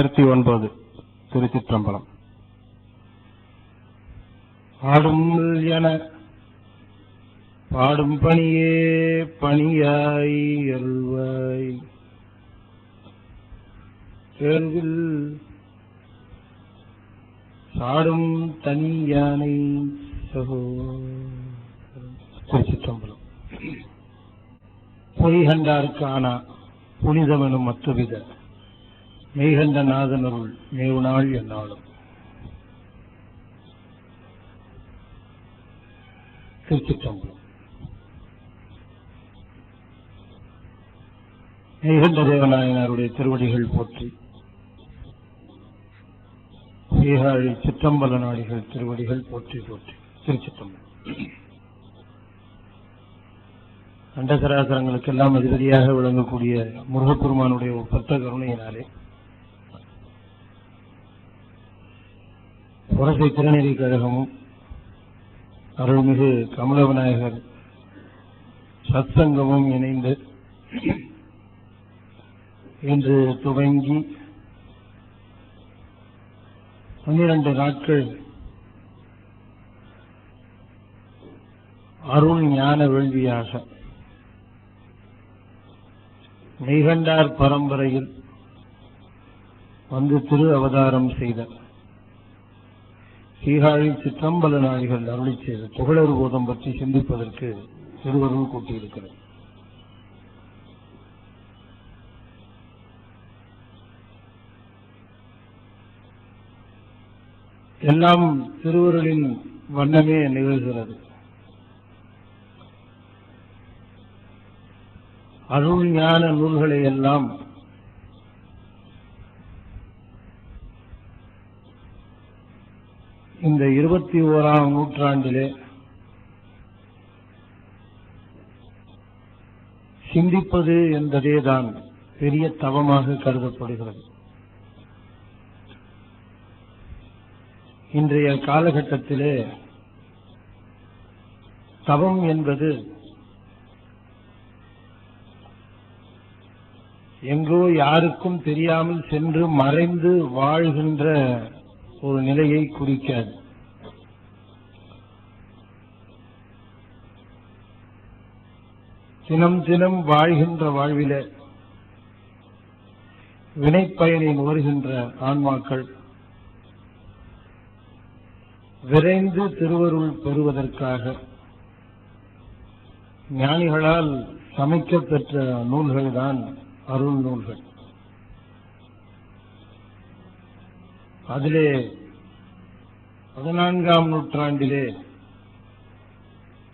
9 திருச்சிற்றம்பலம். ஆடும் என பாடும் பணியே பணியாய் அருள்வாய் கேள்வில் சாடும் தனி யானை சகோ. திருச்சிற்றம்பலம். பொய்கண்டார்க்கு ஆனா புனிதமெனும் மற்றவித மெய்கண்ட நாதனருள் மேவுநாள் என்னாலும். திருச்சிற்றம்பலம். மெய்கண்ட தேவநாயனாருடைய திருவடிகள் போற்றி, சீகாழி சிற்றம்பல நாடிகள் திருவடிகள் போற்றி போற்றி. திருச்சிற்றம்பலம். அண்டசராசரங்களுக்கெல்லாம் அதிபதியாக விளங்கக்கூடிய முருகப்பெருமானுடைய ஒப்பற்ற கருணையினாலே புரசை திருநெறி கழகமும் அருள்மிகு கமல விநாயகர் சத்சங்கமும் இணைந்து இன்று துவங்கி 12 நாட்கள் அருள் ஞான வேள்வியாக மெய்கண்டார் பரம்பரையில் வந்து திரு அவதாரம் செய்த சீகாழி சிற்றம்பல நாடிகள் அருளி செய்த புகழறு போதம் பற்றி சிந்திப்பதற்கு திருவருள் கூட்டியிருக்கிறது. எல்லாம் திருவருளின் வண்ணமே நிகழ்கிறது. அருள் ஞான நூல்களை எல்லாம் இந்த 21ஆம் நூற்றாண்டிலே சிந்திப்பது என்பதேதான் பெரிய தவமாக கருதப்படுகிறது. இன்றைய காலகட்டத்திலே தவம் என்பது எங்கோ யாருக்கும் தெரியாமல் சென்று மறைந்து வாழ்கின்ற ஒரு நிலையை குறிக்காது. தினம் தினம் வாழ்கின்ற வாழ்வில வினைப்பயனை நுகர்கின்ற ஆன்மாக்கள் விரைந்து திருவருள் பெறுவதற்காக ஞானிகளால் சமைக்கப்பெற்ற நூல்கள்தான் அருள் நூல்கள். அதிலே 14ஆம் நூற்றாண்டிலே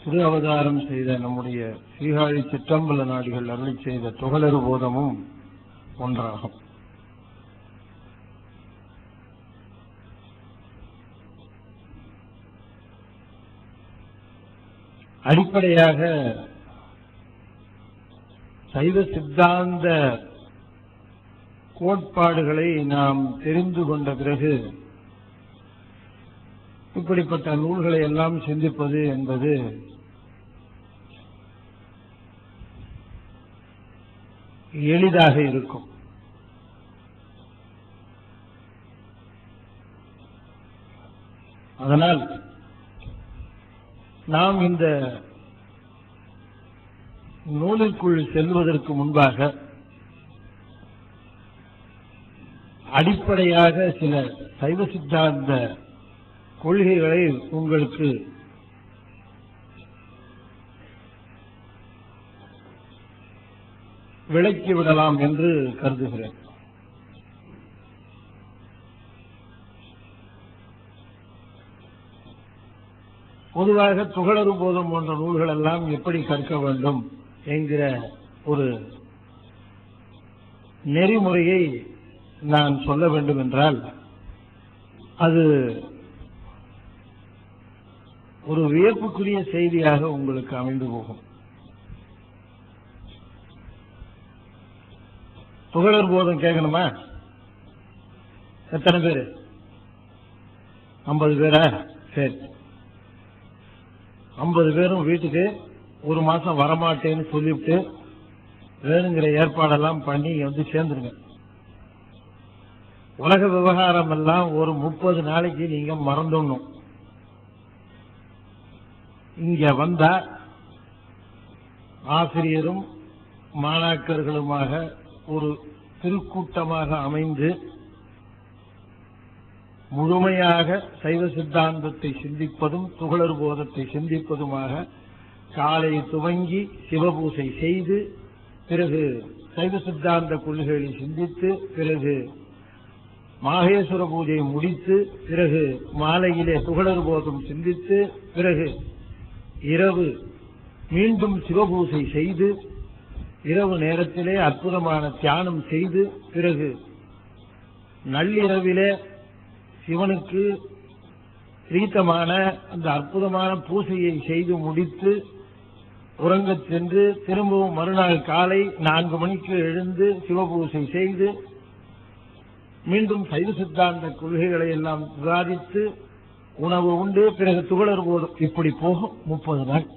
திரு அவதாரம் செய்த நம்முடைய சீகாழி சிற்றம்பல நாடிகள் அருளி செய்த புகழறு போதமும் ஒன்றாகும். அடிப்படையாக சைவ சித்தாந்த கோட்பாடுகளை நாம் தெரிந்து கொண்ட பிறகு இப்படிப்பட்ட நூல்களை எல்லாம் சிந்திப்பது என்பது எளிதாக இருக்கும். அதனால் நாம் இந்த நூலுக்குள் செல்வதற்கு முன்பாக அடிப்படையாக சில சைவ சித்தாந்த கொள்கைகளை உங்களுக்கு விளக்கிவிடலாம் என்று கருதுகிறேன். பொதுவாக புகழறு போதம் போன்ற நூல்கள் எல்லாம் எப்படி கற்க வேண்டும் என்கிற ஒரு நெறிமுறையை நான் சொல்ல வேண்டும் என்றால் அது ஒரு வியப்புக்குரிய செய்தியாக உங்களுக்கு அமைந்து போகும். புகழர் போதம் கேட்கணுமா? எத்தனை பேரு? 50 பேரா? சரி, 50 பேரும் வீட்டுக்கு ஒரு மாசம் வரமாட்டேன்னு சொல்லிவிட்டு வேணுங்கிற ஏற்பாடெல்லாம் பண்ணி வந்து சேர்ந்துருங்க. உலக விவகாரம் எல்லாம் ஒரு 30 நாளைக்கு நீங்க மறந்துடணும். இங்க வந்தா ஆசிரியரும் மாணாக்கர்களுமாக ஒரு திருக்கூட்டமாக அமைந்து முழுமையாக சைவ சித்தாந்தத்தை சிந்திப்பதும் துகளறு போதத்தை சிந்திப்பதுமாக காலை துவங்கி சிவபூசை செய்து, பிறகு சைவ சித்தாந்த கொள்கைகளை சிந்தித்து, பிறகு மாகேஸ்வர பூஜையை முடித்து, பிறகு மாலையிலே துகளறு போதம் சிந்தித்து, பிறகு இரவு மீண்டும் சிவபூசை செய்து, இரவு நேரத்திலே அற்புதமான தியானம் செய்து, பிறகு நள்ளிரவிலே சிவனுக்கு பிரீத்தமான அந்த அற்புதமான பூசையை செய்து முடித்து உறங்கச் சென்று, திரும்பவும் மறுநாள் காலை 4 மணிக்கு எழுந்து சிவபூசை செய்து, மீண்டும் சைவ சித்தாந்த கொள்கைகளை எல்லாம் விவாதித்து உணவு உண்டு, பிறகு துகளறு போதும். இப்படி போகும் 30 நாள்.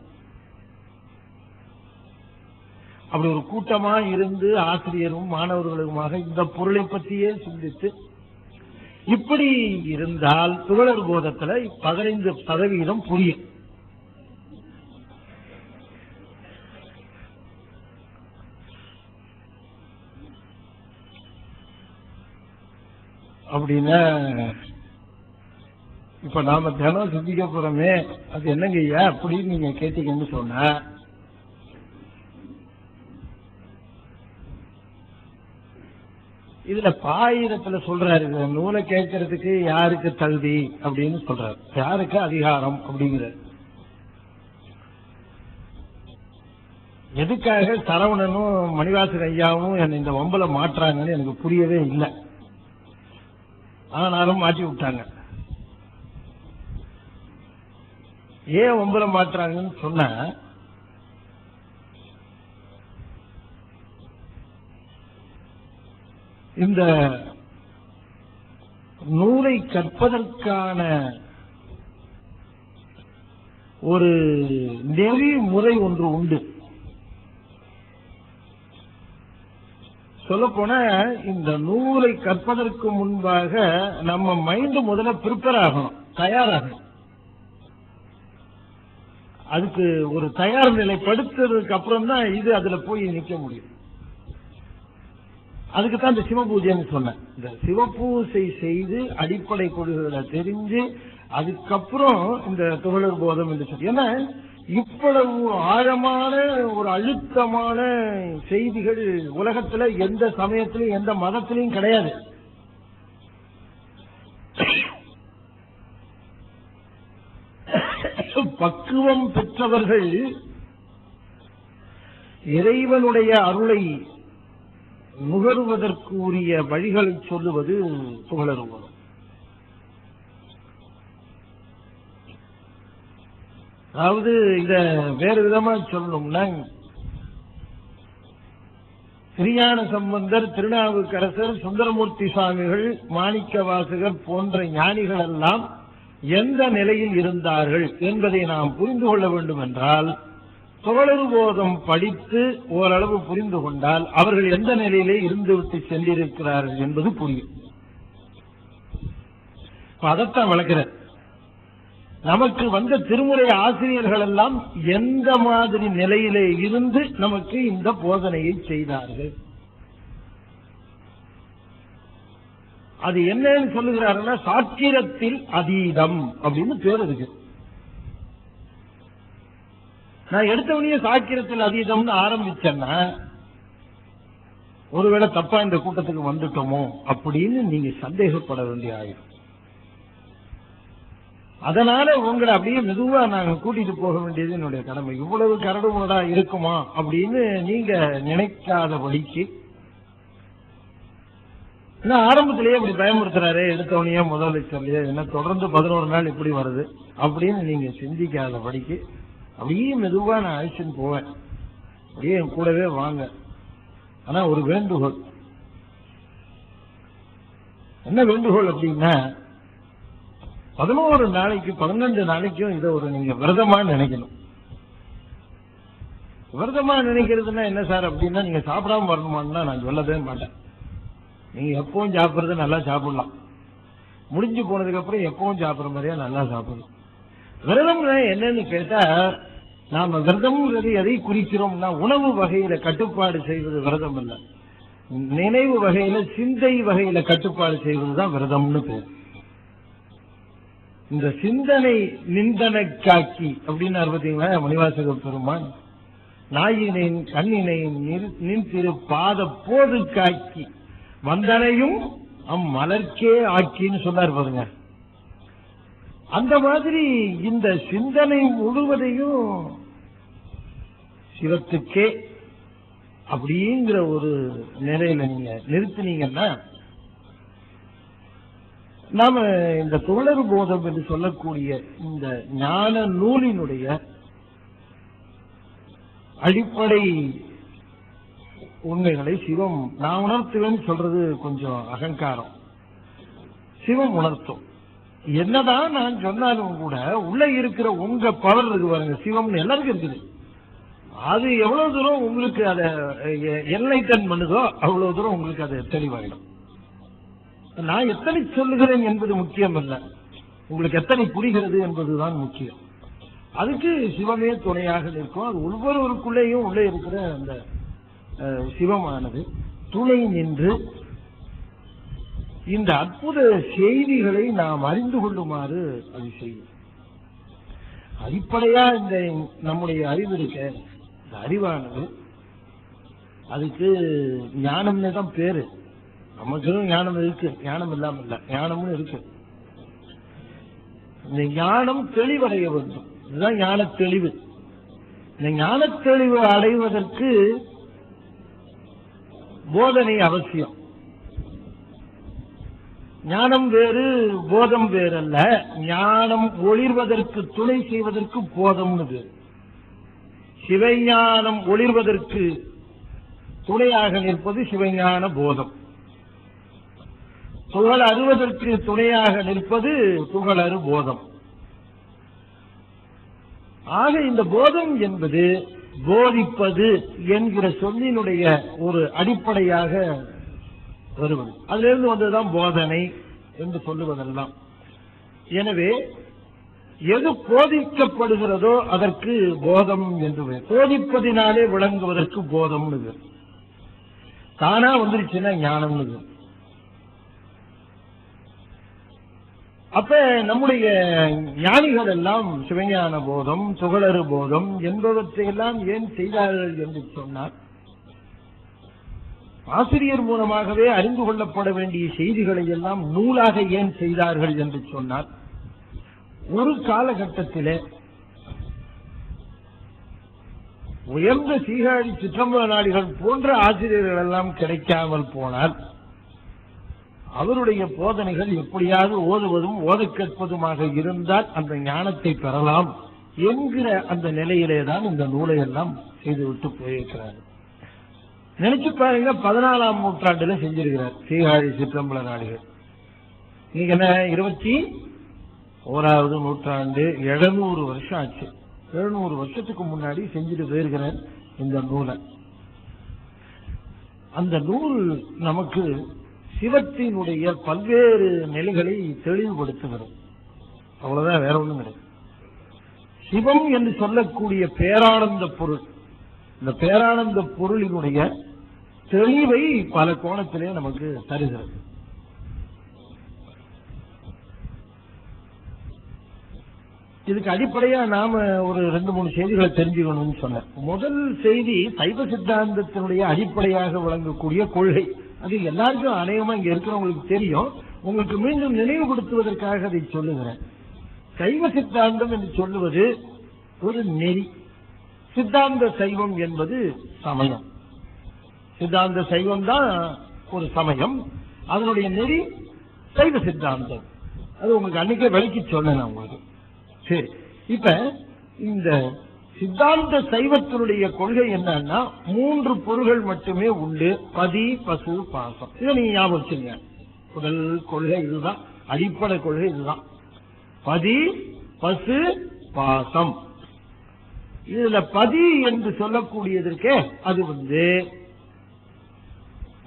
அப்படி ஒரு கூட்டமா இருந்து ஆசிரியரும் மாணவர்களுமாக இந்த பொருளை பற்றியே சிந்தித்து, இப்படி இருந்தால் துகளறு போதத்துல 15% புரியும். அப்படின்னா இப்ப நாம தினம் சிந்திக்க போறோமே, அது என்னங்க ஐயா அப்படின்னு நீங்க கேட்டீங்கன்னு சொன்ன, இதுல பாயிரத்துல சொல்றாரு, நூலை கேட்கறதுக்கு யாருக்கு தகுதி அப்படின்னு சொல்றாரு, யாருக்கு அதிகாரம் அப்படிங்கிறார். எதுக்காக சரவணனும் மணிவாசன் ஐயாவும் என்ன இந்த வம்பல மாற்றாங்கன்னு எனக்கு புரியவே இல்லை. ஆனாலும் மாற்றி விட்டாங்க. ஏன் வம்பல மாற்றாங்கன்னு சொன்ன, இந்த நூலை கற்பதற்கான ஒரு நெறிமுறை ஒன்று உண்டு. சொல்லப்போன இந்த நூலை கற்பதற்கு முன்பாக நம்ம மைண்ட் முதல்ல ப்ரிப்பேர் ஆகணும், தயாராகணும். அதுக்கு ஒரு தயார் நிலைப்படுத்துறதுக்கு அப்புறம் தான் இது அதுல போய் நிக்க முடியும். அதுக்குத்தான் இந்த சிவபூஜைன்னு சொன்னேன். இந்த சிவபூசை செய்து அடிப்படை கொள்கைகளை தெரிஞ்சு அதுக்கப்புறம் இந்த துகளறு போதம் என்று சொல்லி, ஏன்னா இவ்வளவு ஆழமான ஒரு அழுத்தமான செய்திகள் உலகத்துல எந்த சமயத்திலும் எந்த மதத்திலையும் கிடையாது. பக்குவம் பெற்றவர்கள் இறைவனுடைய அருளை நுகருவதற்கு உரிய வழிகளை சொல்லுவது துகளறு போதம். அதாவது இத வேறு விதமா சொல்லணும்னா, திருஞான சம்பந்தர், திருநாவுக்கரசர், சுந்தரமூர்த்தி சுவாமிகள், மாணிக்க வாசகர் போன்ற ஞானிகள் எல்லாம் எந்த நிலையில் இருந்தார்கள் என்பதை நாம் புரிந்து கொள்ள வேண்டும் என்றால், துகளறு போதம் படித்து ஓரளவு புரிந்து கொண்டால் அவர்கள் எந்த நிலையிலே இருந்துவிட்டு சென்றிருக்கிறார்கள் என்பது புரியும். அதைத்தான் வளர்க்கிறார். நமக்கு வந்த திருமுறை ஆசிரியர்கள் எல்லாம் எந்த மாதிரி நிலையிலே இருந்து நமக்கு இந்த போதனையை செய்தார்கள், அது என்னன்னு சொல்லுகிறாருன்னா, சாக்கிரத்தில் அதீதம் அப்படின்னு பேர் இருக்கு. நான் எடுத்தவனையே சாக்கிரத்தில் அதீதம்னு ஆரம்பிச்சேன்னா ஒருவேளை தப்பா இந்த கூட்டத்துக்கு வந்துட்டோமோ அப்படின்னு நீங்க சந்தேகப்பட வேண்டிய ஆயிடும். அதனால உங்களை அப்படியே மெதுவா நாங்க கூட்டிட்டு போக வேண்டியது என்னுடைய கடமை. இவ்வளவு கரடுமுரடா இருக்குமா அப்படின்னு நீங்க நினைக்காதபடிக்கு, இன்னும் ஆரம்பத்திலேயே இப்படி பயமுறுத்துறாரு, எடுத்தவனையே முதலமைச்சர்லயே என்ன தொடர்ந்து 11 நாள் இப்படி வருது அப்படின்னு நீங்க சிந்திக்காதபடிக்கு அப்படியே மெதுவா நான் அழைச்சின்னு போவேன். அப்படியே என் கூடவே வாங்க. ஆனா ஒரு வேண்டுகோள். என்ன வேண்டுகோள் அப்படின்னா, 11 நாளைக்கு 12 நாளைக்கும் இதை ஒரு நீங்க விரதமா நினைக்கணும். விரதமா நினைக்கிறதுனா என்ன சார் அப்படின்னா, நீங்க சாப்பிடாம வரணுமான்னு நான் சொல்லவே மாட்டேன். நீங்க எப்பவும் சாப்பிடுறத நல்லா சாப்பிடலாம், முடிஞ்சு போனதுக்கு அப்புறம் எப்பவும் சாப்பிடுற மாதிரியா நல்லா சாப்பிடலாம். விரதம் என்னன்னு கேட்டா, நாம விரதம்ங்கிறது எதை குறிக்கிறோம்னா உணவு வகையில கட்டுப்பாடு செய்வது விரதம் இல்ல, நினைவு வகையில சிந்தை வகையில கட்டுப்பாடு செய்வதுதான் விரதம்னு பேர். இந்த சிந்தனை நிந்தனை காக்கி அப்படின்னு பார்த்தீங்களா மணிவாசக பெருமான், நாயினை கண்ணினை நின் திரு பாத போது காக்கி வந்தனையும் மலர்க்கே ஆக்கின்னு சொன்னார் பாருங்க. அந்த மாதிரி இந்த சிந்தனை முழுவதையும் சிவத்துக்கே அப்படிங்கிற ஒரு நிலையில நீங்க நிறுத்தினீங்கன்னா, நாம இந்த துகளறு போதம் என்று சொல்லக்கூடிய இந்த ஞான நூலினுடைய அடிப்படை உண்மைகளை சிவம் நான் உணர்த்துவேன்னு சொல்றது கொஞ்சம் அகங்காரம். சிவம் உணர்த்தும். என்னதான் நான் சொன்னாலும் கூட உள்ள இருக்கிற உங்க பவர் இருக்கு பாருங்க, சிவம்னு எல்லாருக்கும் இருக்குது. அது எவ்வளவு தூரம் உங்களுக்கு அதை என்லைட்டன் பண்ணுதோ அவ்வளவு தூரம் உங்களுக்கு அது தெளிவாயிடும். நான் எத்தனை சொல்லுகிறேன் என்பது முக்கியம் அல்ல, உங்களுக்கு எத்தனை புரிகிறது என்பதுதான் முக்கியம். அதுக்கு சிவமே துணையாக நிற்கும். அது ஒவ்வொருவருக்குள்ளேயும் உள்ளே இருக்கிற அந்த சிவமானது துணை நின்று இந்த அற்புத செய்திகளை நாம் அறிந்து கொள்ளுமாறு அது செய்யும். அடிப்படையா இந்த நம்முடைய அறிவு இருக்க, இந்த அறிவானது அதுக்கு ஞானம்னு தான் பேரு. நமக்கு ஞானம் இருக்கு, ஞானம் இல்லாம இல்ல, ஞானம்னு இருக்கு. இந்த ஞானம் தெளிவடைய வேண்டும், இதுதான் ஞான தெளிவு. இந்த ஞான தெளிவு அடைவதற்கு போதனை அவசியம். ஞானம் வேறு போதம் வேறல்ல. ஞானம் ஒளிர்வதற்கு துணை செய்வதற்கு போதம்னு பேரு. சிவஞானம் ஒளிர்வதற்கு துணையாக நிற்பது சிவஞான போதம். துகள் அறுவதற்கு துணையாக நிற்பது துகளறு போதம். ஆக இந்த போதம் என்பது போதிப்பது என்கிற சொல்லினுடைய ஒரு அடிப்படையாக வருவது. அதிலிருந்து வந்ததுதான் போதனை என்று சொல்லுவதெல்லாம். எனவே எது போதிக்கப்படுகிறதோ அதற்கு போதம் என்று பெயர். போதிப்பதினாலே விளங்குவதற்கு போதம்னு பேர். தானா வந்துருச்சுன்னா ஞானம்னு பேர். அப்ப நம்முடைய ஞானிகள் எல்லாம் சிவஞான போதம், துகளறு போதம் என்பவற்றையெல்லாம் ஏன் செய்தார்கள் என்று சொன்னார், ஆசிரியர் மூலமாகவே அறிந்து கொள்ளப்பட வேண்டிய செய்திகளை எல்லாம் நூலாக ஏன் செய்தார்கள் என்று சொன்னார். ஒரு காலகட்டத்திலே உயர்ந்த சீகாழி சிற்றம்பல நாடிகள் போன்ற ஆசிரியர்கள் எல்லாம் கிடைக்காமல் போனால் அவருடைய போதனைகள் எப்படியாவது ஓதுவதும் ஓத கேட்பதுமாக இருந்தால் அந்த ஞானத்தை பெறலாம் என்கிற அந்த நிலையிலேதான் இந்த நூலை எல்லாம் செய்துவிட்டு போயிருக்கிறார்கள். நினைச்சு பாருங்க, 14ஆம் நூற்றாண்டுல செஞ்சிருக்கிறார் சீகாழி சிற்றம்பல நாடிகள். நீங்க என்ன 21வது நூற்றாண்டு, 700 வருஷம் ஆச்சு. 700 வருஷத்துக்கு முன்னாடி செஞ்சுட்டு போயிருக்கிறார் இந்த நூலை. அந்த நூல் நமக்கு சிவத்தினுடைய பல்வேறு நிலைகளை தெளிவுபடுத்துகிறது. அவ்வளவுதான், வேற ஒண்ணும் கிடையாது. சிவம் என்று சொல்லக்கூடிய பேரானந்த பொருள், இந்த பேரானந்த பொருளினுடைய தெளிவை பல கோணத்திலே நமக்கு தருகிறது. இதுக்கு அடிப்படையா நாம ஒரு 2-3 செய்திகளை தெரிஞ்சுக்கணும்னு சொன்னேன். முதல் செய்தி சைவ சித்தாந்தத்தினுடைய அடிப்படையாக விளங்கக்கூடிய கொள்கை. அது எல்லாருக்கும் அநேகமா இங்க இருக்கிறவங்களுக்கு தெரியும். உங்களுக்கு மீண்டும் நினைவுபடுத்துவதற்காக அதை சொல்லுகிறேன். சைவ சித்தாந்தம் என்று சொல்லுவது ஒரு நெறி. சித்தாந்த சைவம் என்பது சமயம். சித்தாந்த சைவம் தான் ஒரு சமயம், அதனுடைய நெறி சைவ சித்தாந்தம். அது உங்களுக்கு அன்னைக்கே விளக்கி சொன்னேன் உங்களுக்கு. சரி, இப்ப இந்த சித்தாந்த சைவத்தினுடைய கொள்கை என்னன்னா 3 பொருள்கள் மட்டுமே உண்டு: பதி, பசு, பாசம். இதை நீங்க ஞாபகம் வச்சுங்க. முதல் கொள்கை இதுதான், அடிப்படை கொள்கை இதுதான். பதி, பசு, பாசம். இதுல பதி என்று சொல்லக்கூடியதற்கே அது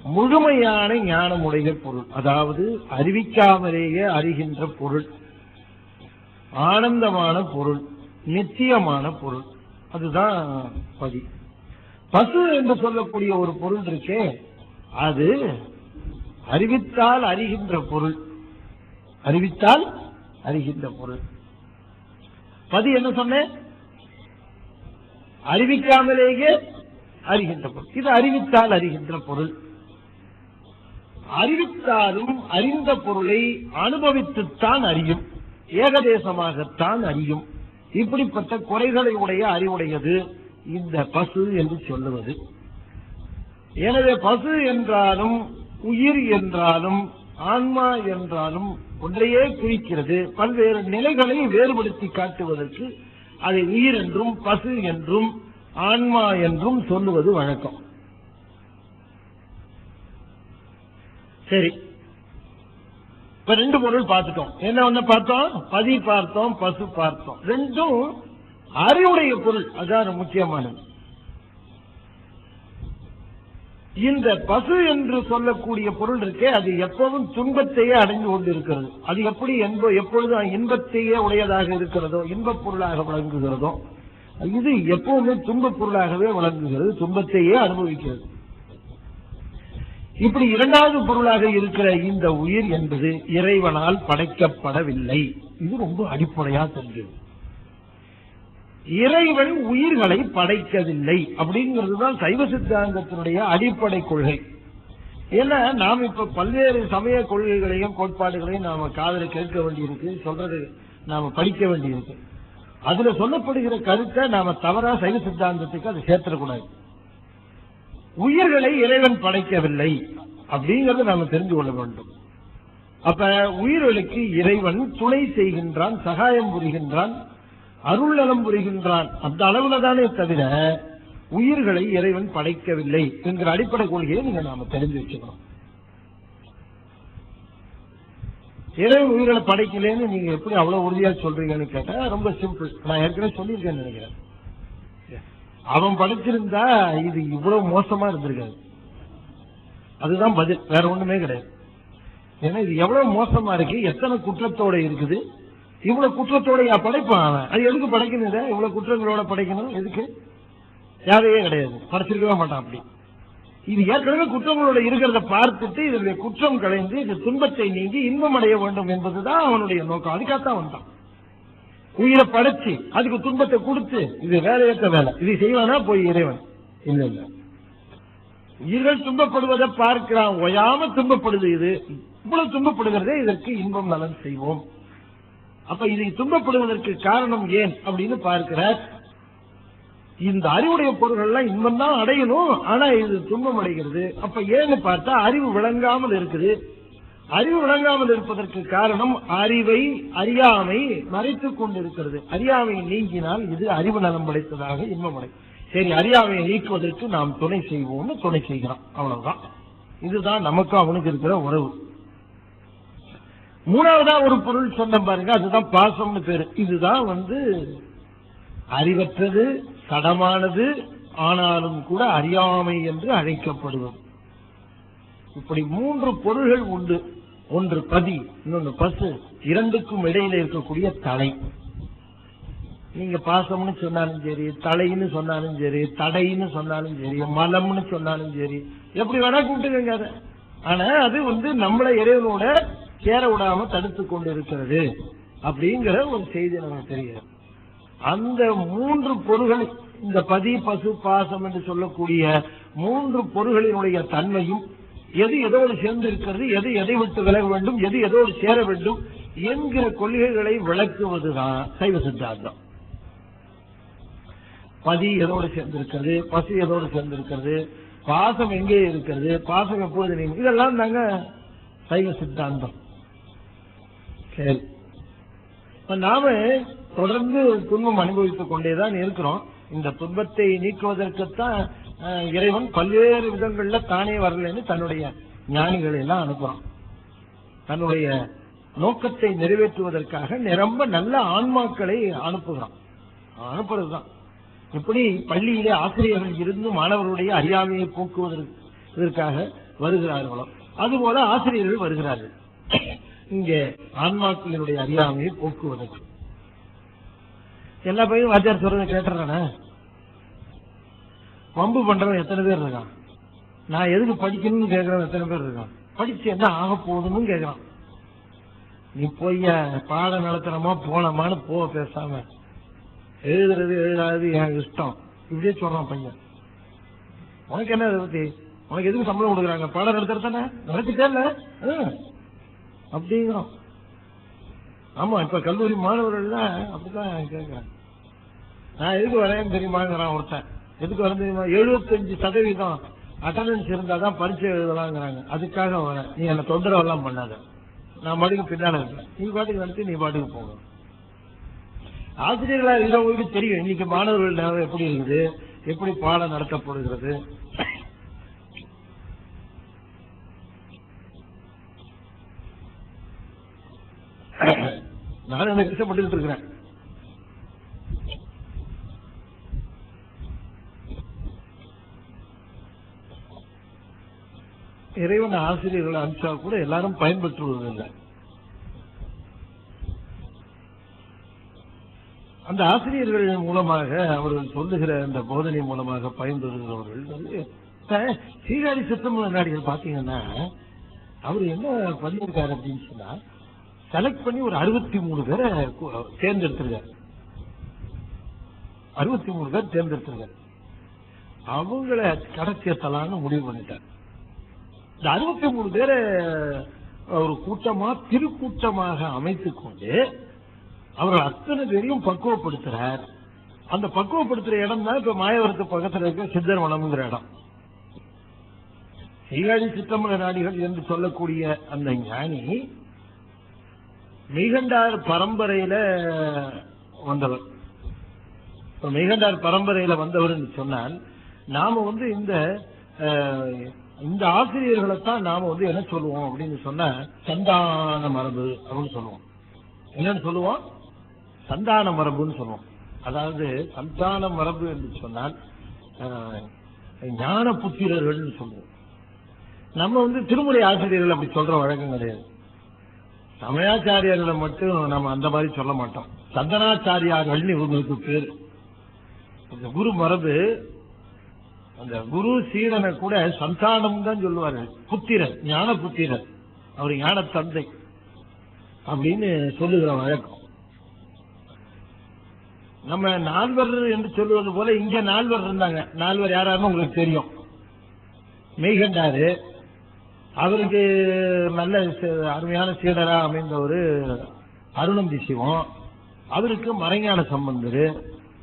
முழுமையான ஞானமுடைய பொருள், அதாவது அறிவிக்காமலேயே அறிகின்ற பொருள், ஆனந்தமான பொருள், நிச்சயமான பொருள், அதுதான் பதி. பசு என்று சொல்லக்கூடிய ஒரு பொருள் இருக்கே, அது அறிவித்தால் அறிகின்ற பொருள், அறிவித்தால் அறிகின்ற பொருள். பதி என்ன சொன்னேன்? அறிவிக்காமலேயே அறிகின்ற பொருள். இது அறிவித்தால் அறிகின்ற பொருள். அறிவித்தாலும் அறிந்த பொருளை அனுபவித்துத்தான் அறியும், ஏகதேசமாகத்தான் அறியும். இப்படிப்பட்ட குறைகளை உடைய அறிவுடையது இந்த பசு என்று சொல்லுவது. எனவே பசு என்றாலும் உயிர் என்றாலும் ஆன்மா என்றாலும் ஒன்றையே குறிக்கிறது. பல்வேறு நிலைகளை வேறுபடுத்தி காட்டுவதற்கு அதை உயிர் என்றும் பசு என்றும் ஆன்மா என்றும் சொல்லுவது வழக்கம். சரி, இப்ப ரெண்டு பொருள் பார்த்துட்டோம். என்ன ஒண்ணு பார்த்தோம்? பதி பார்த்தோம், பசு பார்த்தோம். ரெண்டும் அறிவுடைய பொருள், அதான் முக்கியமானது. இந்த பசு என்று சொல்லக்கூடிய பொருள் இருக்கே, அது எப்பவும் துன்பத்தையே அடைந்து கொண்டிருக்கிறது. அது எப்படி எப்பொழுதும் இன்பத்தையே உடையதாக இருக்கிறதோ, இன்பப் பொருளாக விளங்குகிறதோ, இது எப்பவுமே துன்பப் பொருளாகவே விளங்குகிறது, துன்பத்தையே அனுபவிக்கிறது. இப்படி இரண்டாவது பொருளாக இருக்கிற இந்த உயிர் என்பது இறைவனால் படைக்கப்படவில்லை. இது ரொம்ப அடிப்படையா தெரிஞ்சது. இறைவன் உயிர்களை படைக்கவில்லை அப்படிங்கிறது தான் சைவ சித்தாந்தத்தினுடைய அடிப்படை கொள்கை. ஏன்னா நாம் இப்ப பல்வேறு சமய கொள்கைகளையும் கோட்பாடுகளையும் நாம காதல கேட்க வேண்டியிருக்கு, சொல்றது நாம படிக்க வேண்டியிருக்கு. அதுல சொல்லப்படுகிற கருத்தை நாம தவறா சைவ சித்தாந்தத்துக்கு அதை சேர்த்திடக்கூடாது. உயிர்களை இறைவன் படைக்கவில்லை அப்படிங்கறத நாம தெரிந்து கொள்ள வேண்டும். அப்ப உயிர்களுக்கு இறைவன் துணை செய்கின்றான், சகாயம் புரிகின்றான், அருள் நலம் புரிகின்றான். அந்த அளவுல தானே தவிர உயிர்களை இறைவன் படைக்கவில்லை என்கிற அடிப்படை கொள்கையை நீங்க நாம தெரிஞ்சு வச்சுக்கணும். இறைவன் உயிர்களை படைக்கலன்னு நீங்க எப்படி அவ்வளவு உறுதியா சொல்றீங்கன்னு கேட்டா ரொம்ப சிம்பிள். நான் ஏற்கனவே சொல்லியிருக்கேன்னு நினைக்கிறேன். அவன் படைச்சிருந்தா இது இவ்வளவு மோசமா இருந்திருக்காது. அதுதான் பதில், வேற ஒண்ணுமே கிடையாது. ஏன்னா இது எவ்வளவு மோசமா இருக்கு, எத்தனை குற்றத்தோட இருக்குது, இவ்வளவு குற்றத்தோட படைப்பான் அவன். அது எதுக்கு படைக்கணும்? இவ்வளவு குற்றங்களோட படைக்கணும் எதுக்கு? தேவையே கிடையாது, படைச்சிருக்கவே மாட்டான். அப்படி இது ஏற்கனவே குற்றங்களோட இருக்கிறத பார்த்துட்டு இதனுடைய குற்றம் களைந்து இந்த துன்பத்தை நீங்கி இன்பம் அடைய வேண்டும் என்பதுதான் அவனுடைய நோக்கம். அதுக்காகத்தான் வந்தான். உயிரை படைச்சு அதுக்கு துன்பத்தை கொடுத்து இது வேலையற்ற வேலை, இது செய்வானா போய் இறைவன்? இல்ல இல்ல, உயிர்கள் துன்பப்படுவதை பார்க்கிறான், ஓயாம துன்பப்படுது. இது இவ்வளவு துன்பப்படுகிறதே, இதற்கு இன்பம் நலன் செய்வோம். அப்ப இதை துன்பப்படுவதற்கு காரணம் ஏன் அப்படின்னு பார்க்கிறார். இந்த அறிவுடைய பொருள்கள்லாம் இன்பம் தான் அடையணும், ஆனா இது துன்பம் அடைகிறது. அப்ப ஏன்னு பார்த்தா அறிவு விளங்காமல் இருக்குது. அறிவு விளங்காமல் இருப்பதற்கு காரணம் அறிவை அறியாமை மறைத்துக் கொண்டிருக்கிறது. அறியாமையை நீங்கினால் இது அறிவு நலம் படைத்ததாக இன்பம் அடை. சரி, அறியாமையை நீக்குவதற்கு நாம் துணை செய்வோம்னு துணை செய்கிறோம், அவ்வளவுதான். இதுதான் நமக்கு அவனுக்கு இருக்கிற உறவு. மூணாவதா ஒரு பொருள் சொன்ன பாருங்க, அதுதான் பாசம்னு பேரு. இதுதான் அறிவற்றது, சடமானது, ஆனாலும் கூட அறியாமை என்று அழைக்கப்படுவது. இப்படி மூன்று பொருள்கள் உண்டு. ஒன்று பதி, இன்னொன்று பசு. இரண்டுக்கும் இடையில இருக்கக்கூடிய தலை. நீங்க பாசம்னு சொன்னாலும் சரி, தலைன்னு சொன்னாலும் சரி, தடைன்னு சொன்னாலும் சரி, மலம்னு சொன்னாலும் சரி, எப்படி வேணா கூப்பிட்டுக்கங்க அதை. ஆனா அது நம்மளை இறைவனோட சேர விடாம தடுத்து கொண்டு இருக்கிறது அப்படிங்கிற ஒரு செய்தி நமக்கு தெரியும். அந்த மூன்று பொருள்கள், இந்த பதி பசு பாசம் என்று சொல்லக்கூடிய மூன்று பொருள்களினுடைய தன்மையும், எது எதோடு சேர்ந்து இருக்கிறது, எது எதை விட்டு விலக வேண்டும், எது எதோடு சேர வேண்டும் என்கிற கொள்கைகளை விளக்குவதுதான் சைவ சித்தாந்தம். பதி எதோடு சேர்ந்திருக்கிறது, பசு எதோடு சேர்ந்திருக்கிறது, பாசம் எங்கே இருக்கிறது, பாசம் எப்பொழுது நீங்க, இதெல்லாம் தாங்க சைவ சித்தாந்தம். சரி, நாம தொடர்ந்து துன்பம் அனுபவித்துக் கொண்டேதான் இருக்கிறோம். இந்த துன்பத்தை நீக்குவதற்குத்தான் இறைவன் பல்வேறு விதங்கள்ல தானே வரலன்னு தன்னுடைய ஞானிகளை எல்லாம் அனுப்புறான். தன்னுடைய நோக்கத்தை நிறைவேற்றுவதற்காக ரொம்ப நல்ல ஆன்மாக்களை அனுப்புகிறான். அனுப்புறதுதான். இப்படி பள்ளியிலே ஆசிரியர்கள் இருந்து மாணவர்களுடைய அறியாமையை போக்குவதற்காக வருகிறார்களோ அதுபோல ஆசிரியர்கள் வருகிறார்கள் இங்கே ஆன்மாக்களினுடைய அறியாமையை போக்குவதற்கு. எல்லா பையனும் வாத்தியார் சொல்றதை கேட்டுறானே, வம்பு பண்றவன் எத்தனை பேர் இருக்கான்? நான் எதுக்கு படிக்கணும்னு கேட்கறவன் எத்தனை பேர் இருக்கான்? படிச்சு என்ன ஆக போகுதுன்னு கேட்கறான். நீ போய் பாடம் நடத்துறமா போனமான்னு போ, பேசாம எழுதுறது எழுதாது என் இஷ்டம் இப்படியே சொல்றான் பையன். உனக்கு என்ன அதை பத்தி? உனக்கு எதுக்கு சம்பளம் கொடுக்குறாங்க? பாடம் நடத்துறதானே நடத்திட்டே இல்ல அப்படிங்கிறோம். ஆமா, இப்ப கல்லூரி மாணவர்கள் தான் அப்படிதான் கேட்கிறேன். நான் எதுக்கு வரேன்னு தெரியுமாங்கிறான் ஒருத்தன். எதுக்கு வர தெரியுமா? 75% அட்டண்டன்ஸ் இருந்தாதான் பரீட்சை எழுதலாங்கிறாங்க. அதுக்காக வரேன். நீ என்ன தொந்தரவு எல்லாம் பண்ணாத, நான் பாட்டுக்கு பின்னால இருக்கேன், நீ பாட்டுக்கு நடத்தி நீ பாட்டுக்கு போங்க. ஆசிரியர்களா இருக்கிறவங்களுக்கு தெரியும் இன்னைக்கு மாணவர்கள் எப்படி இருக்குது, எப்படி பாடம் நடத்தப்படுகிறது. நான் எனக்கு கஷ்டப்பட்டு இருக்கிறேன். இறைவன் ஆசிரியர்களை அனுப்பிச்சா கூட எல்லாரும் பயன்பெற்றுவதில்லை. அந்த ஆசிரியர்கள் மூலமாக அவர்கள் சொல்லுகிற அந்த போதனை மூலமாக பயன்பெறுகிறவர்கள் சீராடி சித்தம் நாடிகள் பாத்தீங்கன்னா அவர் என்ன பண்ணியிருக்காரு அப்படின்னு சொன்னா, செலக்ட் பண்ணி ஒரு 63 பேரை தேர்ந்தெடுத்திருக்காரு. 63 பேர் தேர்ந்தெடுத்திருக்காரு. அவங்கள கடத்தியத்தலான்னு முடிவு பண்ணிட்டார். இந்த 63 பேரை ஒரு கூட்டமா திருக்கூட்டமாக அமைத்துக் கொண்டு அவர்கள் அத்தனை பேரையும் பக்குவப்படுத்துறார். அந்த பக்குவப்படுத்துற இடம் தான் இப்ப மாயவரத்து பக்கத்தில் இருக்க சித்தர் வனம்ங்கிற இடம். சீராடி சித்தம்பல நாடிகள் என்று சொல்லக்கூடிய அந்த ஞானி மெய்கண்டார் பரம்பரையில வந்தவர். மெய்கண்டார் பரம்பரையில வந்தவர் என்று சொன்னால் நாம இந்த ஆசிரியர்களைத்தான் நாம என்ன சொல்லுவோம் அப்படின்னு சொன்னா சந்தான மரபு அப்படின்னு சொல்லுவோம். என்னன்னு சொல்லுவோம்? சந்தான மரபுன்னு சொல்லுவோம். அதாவது சந்தான மரபு என்று சொன்னால் ஞான புத்திரர்கள் சொல்லுவோம். நம்ம திருமுறை ஆசிரியர்கள் அப்படி சொல்ற வழக்கம் கிடையாது. சமயாச்சாரியர்களை மட்டும் நம்ம அந்த மாதிரி சொல்ல மாட்டோம். சந்தனாச்சாரியார்கள் இவங்களுக்கு பேரு. இந்த குரு மரபு, அந்த குரு சீடனை கூட சந்தானம் தான் சொல்லுவாரு. புத்திரர், ஞான புத்திரர், அவர் ஞான தந்தை அப்படின்னு சொல்லுகிற வழக்கம். நம்ம நால்வர் என்று சொல்லுவது போல இங்க நால்வர் இருந்தாங்க. நால்வர் யாராருன்னு உங்களுக்கு தெரியும். மெய்கண்டாரு, அவருக்கு நல்ல அருமையான சீடரா அமைந்த ஒரு அருணந்தி சிவம், அவருக்கு மறைஞான சம்பந்தர்,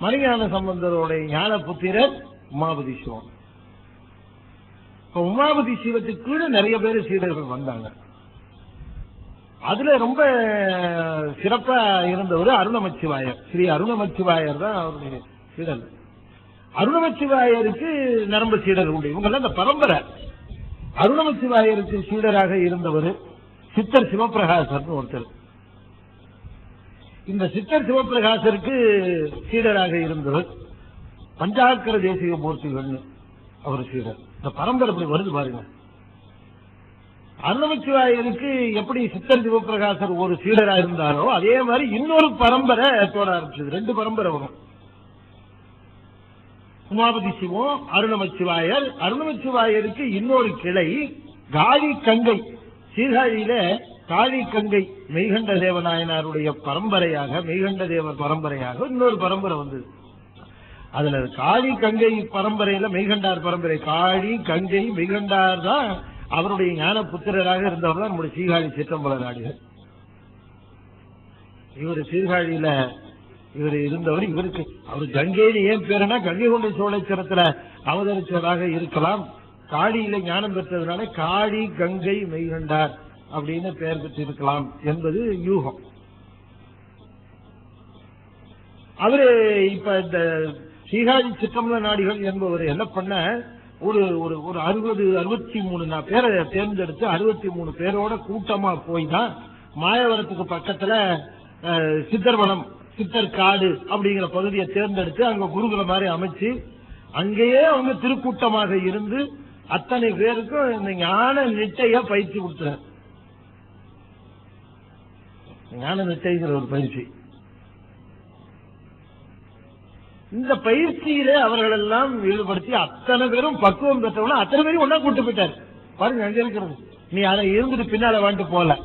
மறைஞான சம்பந்தருடைய ஞான புத்திரர் உமாபதி சிவம். இப்ப உமாபதி சிவத்துக்கு நிறைய பேர் சீடர்கள் வந்தாங்க. அதுல ரொம்ப சிறப்பா இருந்தவர் அருணமச்சிவாயர். ஸ்ரீ அருணமச்சிவாயர் தான் அவருடைய சீடர். அருணமச்சிவாயருக்கு நரம்பு சீடர் உண்டு. இவங்க இந்த பரம்பரை. அருணமச்சிவாயருக்கு சீடராக இருந்தவர் சித்தர் சிவபிரகாசர் ஒருத்தர். இந்த சித்தர் சிவபிரகாசருக்கு சீடராக இருந்தவர் பஞ்சாக்கர தேசிக மூர்த்திகள் அவர் சீடர். இந்த பரம்பரை எப்படி வருது பாருங்க. அருணமச்சிவாயருக்கு எப்படி சித்தர் சிவபிரகாசர் ஒரு சீடரா இருந்தாரோ அதே மாதிரி இன்னொரு பரம்பரை தோட ஆரம்பிச்சது. 2 பரம்பரை வரும். உமாபதி சிவம், அருணமச்சிவாயர். அருணமச்சிவாயருக்கு இன்னொரு கிளை காளி கங்கை. சீர்காழியில காளி கங்கை மெய்கண்ட தேவநாயனாருடைய பரம்பரையாக, மெய்கண்ட தேவர் பரம்பரையாக இன்னொரு பரம்பரை வந்தது. அதுல காளி கங்கை பரம்பரையில மெய்கண்டார் பரம்பரை, காளி கங்கை மெய்கண்டார் தான் அவருடைய ஞான புத்திரராக இருந்தவர் தான் நம்முடைய சீர்காழி சிற்றம்பல நாடிகள். இவர் சீர்காழியில இவர் இருந்தவர். இவருக்கு அவர் கங்கைன்னு ஏன் பேருனா கங்கை கொண்ட சோழேஸ்வரத்துல அவதரித்ததாக இருக்கலாம். காளியில ஞானம் பெற்றதுனால காளி கங்கை மெய்கண்டார் அப்படின்னு பெயர் பெற்று இருக்கலாம் என்பது யூகம். அவரு இப்ப இந்த சீர்காழி சிற்றம்பல நாடிகள் என்பவர் என்ன பண்ண, ஒரு 63 பேரை தேர்ந்தெடுத்து 63 பேரோட கூட்டமா போய் தான் மாயவரத்துக்கு பக்கத்துல சித்தர்வனம், சித்தர் காடு அப்படிங்கிற பகுதியை தேர்ந்தெடுத்து அங்க குருகுல மாதிரி அமைச்சு அங்கேயே அவங்க திருக்கூட்டமாக இருந்து அத்தனை பேருக்கும் இந்த ஞான நிட்டைய பயிற்சி கொடுத்தார். ஞான நிட்டைங்கிற ஒரு பயிற்சி. இந்த பயிற்சியிலே அவர்கள் எல்லாம் ஈடுபடுத்தி அத்தனை பேரும் பக்குவம் பெற்றவன அத்தனை பேரும் ஒன்னா கூட்டு போயிட்டாரு. பாருங்க அங்க இருக்கிறது. நீ அதை இருந்துட்டு பின்னால வந்துட்டு போல.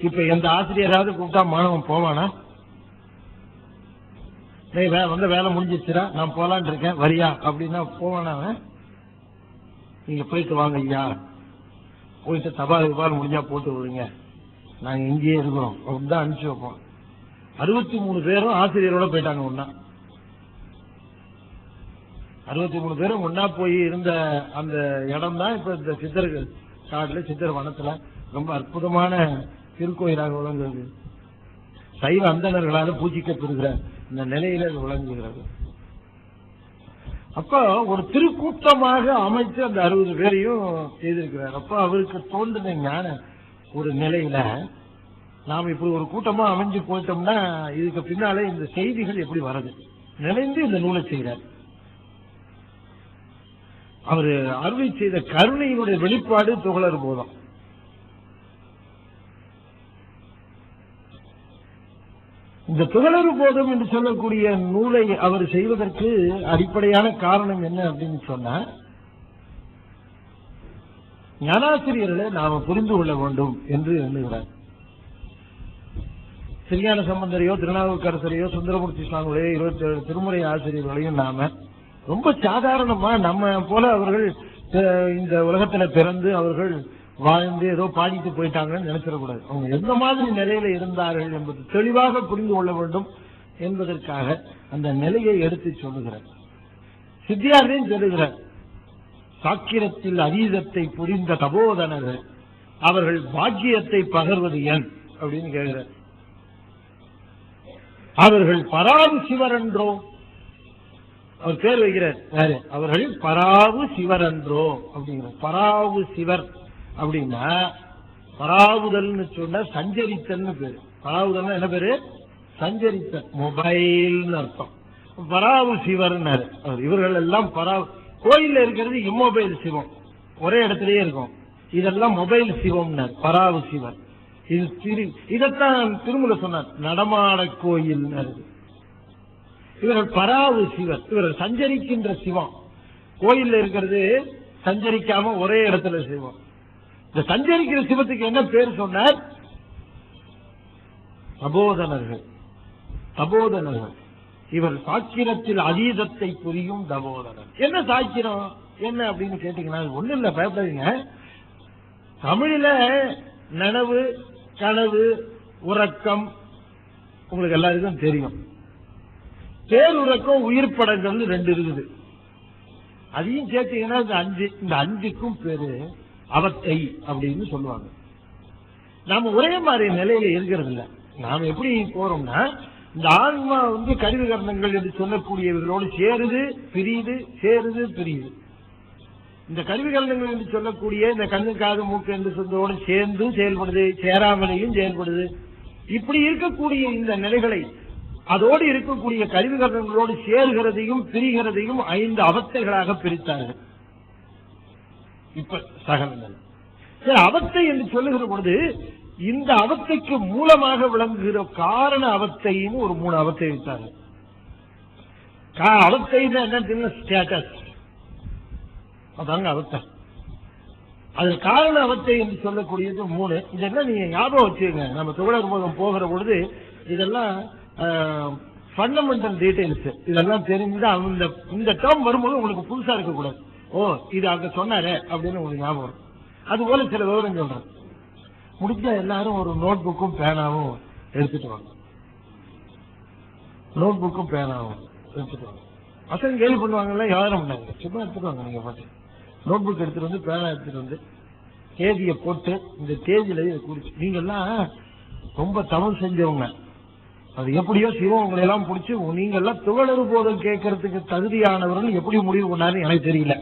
இப்ப எந்த ஆசிரியராவது கூப்பிட்டா மாணவன் போவானா? வந்து வேலை முடிஞ்சிச்சுரா நான் போலான் இருக்கேன் வரியா அப்படின்னா போவானா? நீங்க போயிட்டு வாங்க ஐயா, போயிட்டு தபால் முடிஞ்சா போட்டு விடுங்க, நாங்க இங்கேயே இருக்கிறோம் அப்படிதான் அனுப்பிச்சு வைப்போம். 63 பேரும் ஆசிரியரோட போயிட்டாங்க. ஒன்னா 63 பேரும் ஒன்னா போய் இருந்த அந்த இடம் தான் இப்ப இந்த சித்தர்கள் காடுல சித்தர் வனத்துல ரொம்ப அற்புதமான திருக்கோயிலாக விளங்குகிறது. சைவ அந்தணர்களால் பூஜிக்கப்படுகிற இந்த நிலையில விளங்குகிறது. அப்ப ஒரு திருக்கூட்டமாக அமைச்சு அந்த 60 பேரையும் செய்திருக்கிறார். அப்ப அவருக்கு தோன்றின ஞான ஒரு நிலையில நாம் இப்படி ஒரு கூட்டமா அமைஞ்சு போயிட்டோம்னா இதுக்கு பின்னாலே இந்த செய்திகள் எப்படி வருது நினைந்து இந்த நூலை செய்கிறார். அவரு அருளை செய்த கருணையினுடைய வெளிப்பாடு துகளறு போதும். இந்த துகளறு போதும் என்று சொல்லக்கூடிய நூலை அவர் செய்வதற்கு அடிப்படையான காரணம் என்ன அப்படின்னு சொன்னா, ஞானாசிரியர்களை நாம புரிந்து கொள்ள வேண்டும் என்று எண்ணுகிறார். திருஞான சம்பந்தரையோ திருநாவுக்கரசரையோ சுந்தரமூர்த்தி சுவாமிகளையோ 27 திருமுறை ஆசிரியர்களையும் நாம ரொம்ப சாதாரணமா நம்ம போல அவர்கள் இந்த உலகத்துல பிறந்து அவர்கள் வாழ்ந்து ஏதோ பாடிட்டு போயிட்டாங்கன்னு நினைச்சிடக்கூடாது. அவங்க எந்த மாதிரி நிலையில இருந்தார்கள் என்பது தெளிவாக புரிந்து கொள்ள வேண்டும் என்பதற்காக அந்த நிலையை எடுத்து சொல்லுகிறார். சித்தியாரையும் சொல்லுகிறார், சாக்கிரத்தில் அதீதத்தை புரிந்த தபோதனர்கள் அவர்கள் பாக்கியத்தை பகர்வது ஏன் அப்படின்னு கேட்கிறார். அவர்கள் பராவு சிவரன்றோ, அவர் பேர் வைக்கிறார் யாரு, அவர்கள் பராவு சிவரன்றோ அப்படிங்கிறார். பராவு சிவர் அப்படின்னா பராவுதல்னு சொன்ன சஞ்சரித்தல்னு பேரு. பராவுதல் என்ன பேரு? சஞ்சரித்தல், மொபைல் அர்த்தம். பராவு சிவர் இவர்கள் எல்லாம் பராவு. கோயில்ல இருக்கிறது இம்மொபைல் சிவம், ஒரே இடத்திலேயே இருக்கும். இதெல்லாம் மொபைல் சிவம் பராவு சிவர். இதத்தான் திருமூலர் சொன்னார், நடமாட கோயில். இவர்கள் பராவு சிவர், இவர்கள் சஞ்சரிக்கின்ற சிவம். கோயில்ல இருக்கிறது சஞ்சரிக்காம ஒரே இடத்துல சிவம். இந்த சஞ்சரிக்கிற சிவத்துக்கு என்ன பேர் சொன்னார்? தபோதனர்கள். தபோதனர்கள் இவர் சாக்கிரத்தில் அதீதத்தை புரியும் தபோதனர். என்ன சாக்கிரம் என்ன அப்படின்னு கேட்டீங்கன்னா ஒண்ணு இல்ல, பயப்படாதீங்க. தமிழில நனவு, கனவு, உறக்கம் உங்களுக்கு எல்லாருக்கும் தெரியும். பேருறக்கம், உயிர் படங்கள் 2 இருக்குது. அதையும் சேர்த்தீங்கன்னா இந்த 5க்கும் பேரு அவத்தை அப்படின்னு சொல்லுவாங்க. நாம ஒரே மாதிரி நிலையில இருக்கிறது இல்ல. நாம எப்படி போறோம்னா, இந்த ஆன்மா கருவி கரணங்கள் என்று சொல்லக்கூடியவர்களோடு சேருது பிரியுது, சேருது பிரியுது. இந்த கருவி கரணங்கள் என்று சொல்லக்கூடிய இந்த கண்ணு காது மூக்கு என்று சொல்றதோடு சேர்ந்து செயல்படுது, சேராமலையும் செயல்படுது. இப்படி இருக்கக்கூடிய இந்த நிலைகளை அதோடு இருக்கக்கூடிய கருவி கரணங்களோடு சேருகிறதையும் பிரிகிறதையும் 5 அவத்தைகளாக பிரித்தார்கள். இப்ப சகலங்கள் அவத்தை என்று சொல்லுகிற பொழுது இந்த அவத்தைக்கு மூலமாக விளங்குகிற காரண அவத்தையும் ஒரு 3 அவத்தை வைத்தார்கள். அவத்தை என்ன ஸ்டேட்டஸ், அதாங்க அவத்தை. அது காரண அவத்தை என்று சொல்லக்கூடியது 3. இதெல்லாம் நீங்க ஞாபகம் வச்சுங்க. நம்ம துகளறு போதும் போகிற பொழுது இதெல்லாம் ஃபண்டமெண்டல் டீடைல்ஸ் இதெல்லாம் தெரிஞ்சு இந்த டேர்ம் வரும்போது உங்களுக்கு புதுசா இருக்கக்கூடாது. ஓ இது அங்க சொன்னாரு அப்படின்னு உங்களுக்கு ஞாபகம். அது போல சில விவரம் சொல்றேன். முடிஞ்சா எல்லாரும் ஒரு நோட் புக்கும் பேனாவும் எடுத்துட்டு வாங்க. நோட் புக்கும் பேனாவும் எடுத்துட்டு வாங்க. பசங்க கேள்வி பண்ணுவாங்கல்ல, விவரம் பண்ணாங்க, சும்மா எடுத்துட்டு வாங்க. நீங்க பாட்டு நோட் புக் எடுத்துட்டு வந்து பேனா எடுத்துட்டு வந்து தேதியை போட்டு இந்த தேதியில குறிச்சு. நீங்க எல்லாம் ரொம்ப தமிழ் செஞ்சவங்க. அது எப்படியோ சிவம் உங்களை எல்லாம் பிடிச்சி நீங்க எல்லாம் துகளறு போதும் கேட்கறதுக்கு தகுதியானவர்கள் எப்படி முடிவு பண்ணாருன்னு எனக்கு தெரியல.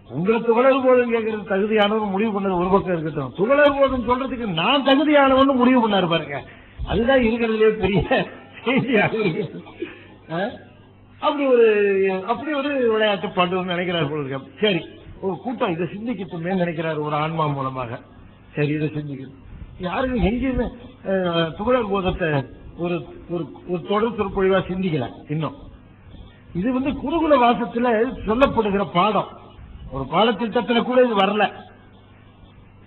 உங்களை துகளறு போதும் கேட்கறதுக்கு தகுதியானவர்கள் முடிவு பண்ணது ஒரு பக்கம் இருக்கட்டும், துகளறு போதும் சொல்றதுக்கு நான் தகுதியானவன் முடிவு பண்ணாரு பாருங்க. அதுதான் இருக்கிறதுலே பெரிய செய்தியாக இருக்கு. அப்படி ஒரு விளையாட்டு பண்ணுன்னு நினைக்கிறார் போல இருக்க. சரி, ஒரு கூட்டம் இதை சிந்திக்கட்டுமே நினைக்கிறாரு ஒரு ஆன்மா மூலமாக. சரி, இதை சிந்திக்கணும். யாருக்கும் எங்கேயுமே துகளர் போதத்தை ஒரு ஒரு தொடர் சொற்பொழிவா சிந்திக்கல இன்னும். இது குருகுல வாசத்துல சொல்லப்படுகிற பாடம். ஒரு பாடத்திட்டத்துல கூட இது வரல.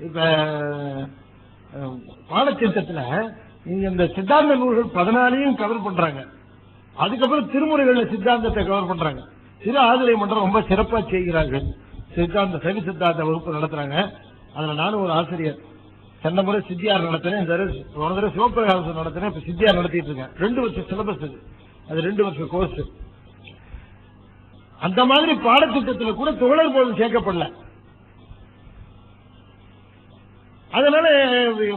இப்ப பாடத்திட்டத்துல நீங்க இந்த சித்தாந்த நூல்கள் 14 கவர் பண்றாங்க. அதுக்கப்புறம் திருமுறைகள்ல சித்தாந்தத்தை கவர் பண்றாங்க. திரு ஆதிரை மன்றம் ரொம்ப சிறப்பா செய்கிறார்கள். சித்தாந்த சைவ சித்தாந்த வகுப்பு நடத்துறாங்க. அதுல நானும் ஒரு ஆசிரியர். சென்ன முறை சித்தியார் நடத்தினேன், இந்த தடவை சிவபிரகாசம் நடத்தினேன், இப்ப சித்தியார் நடத்திட்டு இருக்கேன். 2 வருஷம் சிலபஸ் அது 2 வருஷம் கோர்ஸ். அந்த மாதிரி பாடத்திட்டத்தில் கூட துகளர் போதும் சேர்க்கப்படல. அதனால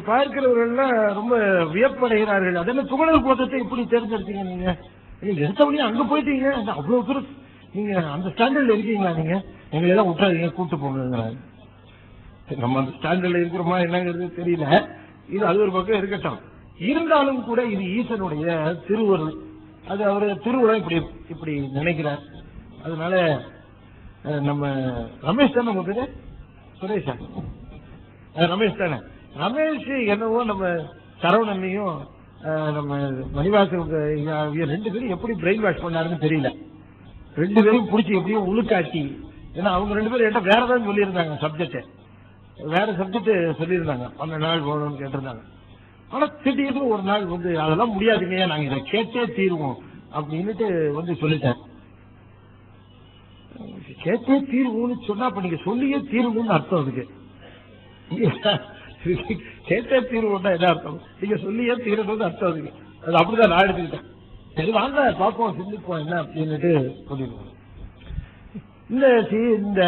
பார்க்கிறவர்கள் ரொம்ப வியப்படைகிறார்கள். அதனால துகளர் போதத்தை இப்படி தேர்ந்தெடுத்தீங்க நீங்க? எடுத்தவனே அங்க போயிட்டீங்க, அவ்வளவு தூரம் நீங்க அந்த ஸ்டாண்டர்ட்ல இருக்கீங்களா? நீங்க எங்களை எல்லாம் விட்டாதீங்க, கூட்டு போங்கிறாங்க. நம்ம அந்த ஸ்டாண்டர்ட்ல இருக்கிறோமா என்னங்கிறது தெரியல. இது அது ஒரு பக்கம் இருக்கட்டும். இருந்தாலும் கூட இது ஈசனுடைய திருவருள். அது அவரு திருவுருளை இப்படி நினைக்கிறார். அதனால நம்ம ரமேஷ் தானே நம்ம பேரு? சுரேஷா? ரமேஷ் தானே. ரமேஷ் என்னவோ நம்ம சரவணனையும் நம்ம மணிவாசன் 2 பேரும் எப்படி பிரெயின் வாஷ் பண்ணாருன்னு தெரியல. 2 பேரும் பிடிச்சி எப்படியும் உழுக்காட்டி. ஏன்னா அவங்க 2 பேரும் என்கிட்ட வேறதான் சொல்லியிருந்தாங்க, சப்ஜெக்ட் வேற சப்ஜெக்ட் சொல்லியிருந்தாங்க. 12 நாள் போகணும்னு கேட்டிருந்தாங்க. ஆனா திடீர்னு ஒரு நாள் அதெல்லாம் முடியாதுங்க, நாங்க இதை கேட்டே தீர்வோம் அப்படின்னுட்டு சொல்லிட்டேன். கேட்டே தீர்வுன்னு சொன்னா அப்ப நீங்க சொல்லியே தீர்வுன்னு அர்த்தம். அதுக்கு கேட்டே தீர்வுன்னா என்ன அர்த்தம்? நீங்க சொல்லியே தீர்வுன்னு அர்த்தம். அதுக்கு அது அப்படிதான் நான் எடுத்துக்கிட்டேன். சரி வாங்க பார்ப்போம், சிந்திப்போம் என்ன அப்படின்னுட்டு சொல்லிடுவோம். இந்த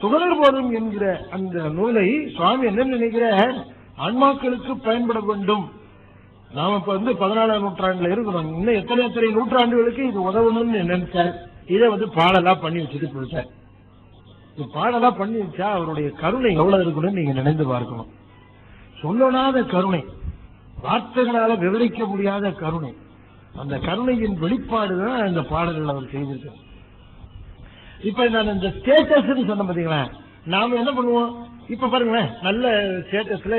துகளர் போதம் என்கிற அந்த நூலை சுவாமி என்ன நினைக்கிற ஆன்மாக்களுக்கு பயன்பட வேண்டும். நாம இப்ப 14ஆம் நூற்றாண்டுல இருக்கிறோம். இன்னும் எத்தனை நூற்றாண்டுகளுக்கு இது உதவணும்னு நினைச்சார். இதை பாடலா பண்ணி வச்சுட்டு போயிட்டார். பாடலா பண்ணி வச்சா அவருடைய கருணை எவ்வளவு இருக்கணும்னு நீங்க நினைந்து பார்க்கணும். சொல்லனாத கருணை, வார்த்தைகளால விவரிக்க முடியாத கருணை. அந்த கருணையின் வெளிப்பாடுதான் இந்த பாடல்கள் அவர் செய்திருக்கார். இப்ப நான் இந்த ஸ்டேட்டஸ் சொன்ன பாத்தீங்களா, நாம என்ன பண்ணுவோம்? இப்ப பாருங்களேன், நல்ல ஸ்டேட்டஸ்ல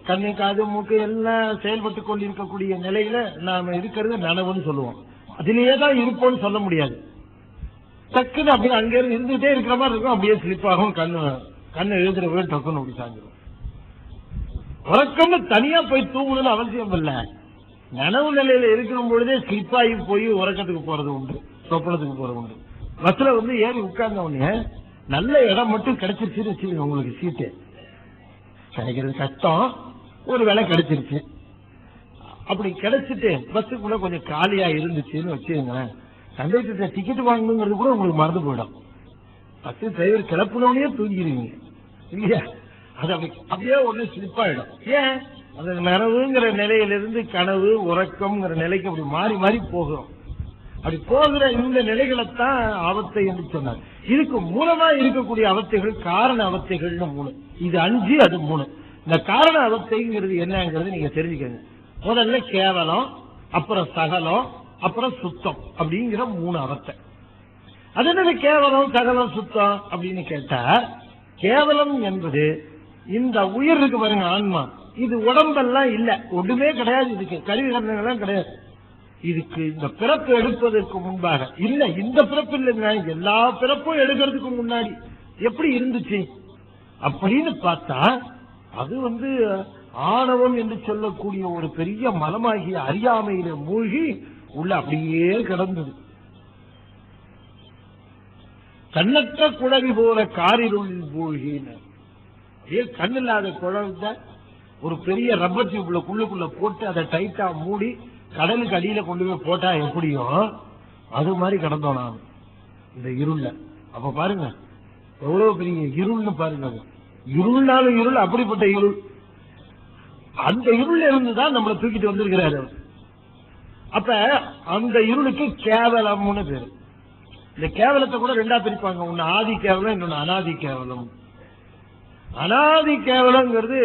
கண்ணு காது மூக்கு எல்லாம் செயல்பட்டு கொண்டிருக்கக்கூடிய நிலையில நாம இருக்கிறது நனவுன்னு சொல்லுவோம். அதிலேயேதான் இருப்போம்னு சொல்ல முடியாது. டக்குன்னு அப்படி அங்க இருந்துட்டே இருக்கிற மாதிரி இருக்கும். அப்படியே ஸ்லிப் ஆகும், கண்ணு எழுதுற டக்குன்னு அப்படி சாஞ்சிடும். உறக்கம்னு தனியா போய் தூங்கணும்னு அவசியம் இல்ல. நனவு நிலையில இருக்கிற பொழுதே ஸ்லிப் ஆகி போய் உறக்கத்துக்கு போறது உண்டு, சொப்பனத்துக்கு போறது உண்டு. பஸ்ல ஏறி உட்கார்ந்த உடனே நல்ல இடம் மட்டும் கிடைச்சிருச்சுன்னு வச்சுக்கோங்க. உங்களுக்கு சீட்டு கிடைக்கிறது கஷ்டம், ஒரு வேலை கிடைச்சிருச்சு. அப்படி கிடைச்சிட்டு பஸ்ஸுக்குள்ள கொஞ்சம் காலியா இருந்துச்சுன்னு வச்சுக்கோங்க, கண்டக்டர் டிக்கெட் வாங்கணுங்கிறது கூட உங்களுக்கு மறந்து போயிடும். பஸ் டிரைவர் கிளப்பினோடனே தூங்கிடுவீங்க இல்லையா? அது அப்படியே ஒண்ணு ஸ்லிப் ஆயிடும். ஏன்? அது நனவுங்கிற நிலையிலிருந்து கனவு உறக்கம்ங்கிற நிலைக்கு அப்படி மாறி மாறி போகிறோம். அப்படி போகிற இந்த நிலைகளைத்தான் அவத்தை என்று சொன்னார். இதுக்கு மூலமா இருக்கக்கூடிய அவத்தைகள் காரண அவத்தைகள்னு 3. இது 5, அது 3. இந்த காரண அவத்தைங்கிறது என்னங்கிறது நீங்க தெரிஞ்சுக்கங்க. முதல்ல கேவலம், அப்புறம் சகலம், அப்புறம் சுத்தம் அப்படிங்கிற 3 அவத்தை. அது என்ன கேவலம் சகலம் சுத்தம் அப்படின்னு கேட்டா, கேவலம் என்பது இந்த உயிர் இருக்கு பாருங்க, ஆன்மா. இது உடம்பெல்லாம் இல்ல, ஒன்றுமே கிடையாது. இதுக்கு கருவி கரணங்கள்லாம் கிடையாது. இதுக்கு இந்த பிறப்பு எடுப்பதற்கு முன்பாக இல்ல, இந்த பிறப்பு இல்லைங்க, எல்லா பிறப்பும் எடுக்கிறதுக்கு முன்னாடி எப்படி இருந்துச்சு அப்படின்னு பார்த்தா, அது ஆணவம் என்று சொல்லக்கூடிய ஒரு பெரிய மலமாகிய அறியாமையில மூழ்கி உள்ள அப்படியே கிடந்தது. கண்ணற்ற குழவி போல காரிருளில் மூழ்கின. கண் இல்லாத குழந்தை ஒரு பெரிய ரப்பர் டியூப்ல குள்ளுக்குள்ள போட்டு அதை டைட்டா மூடி கடலுக்கு அடியில கொண்டு போய் போட்டா எப்படியோ அது மாதிரி கிடந்தோம் நான் இந்த இருள்ல. அப்ப பாருங்க எவ்வளவு பெரிய இருள்னு பாருங்க. இருள்னாலும் இருள், அப்படிப்பட்ட இருள். அந்த இருள் இருந்துதான் நம்மளை தூக்கிட்டு வந்திருக்கிறாரு. அப்ப அந்த இருளுக்கு கேவலம்னு பேரு. இந்த கேவலத்தை கூட 2ஆ பிரிப்பாங்க. ஒன்னு ஆதி கேவலம், இன்னொன்னு அனாதி கேவலம். அனாதி கேவலம்ங்கிறது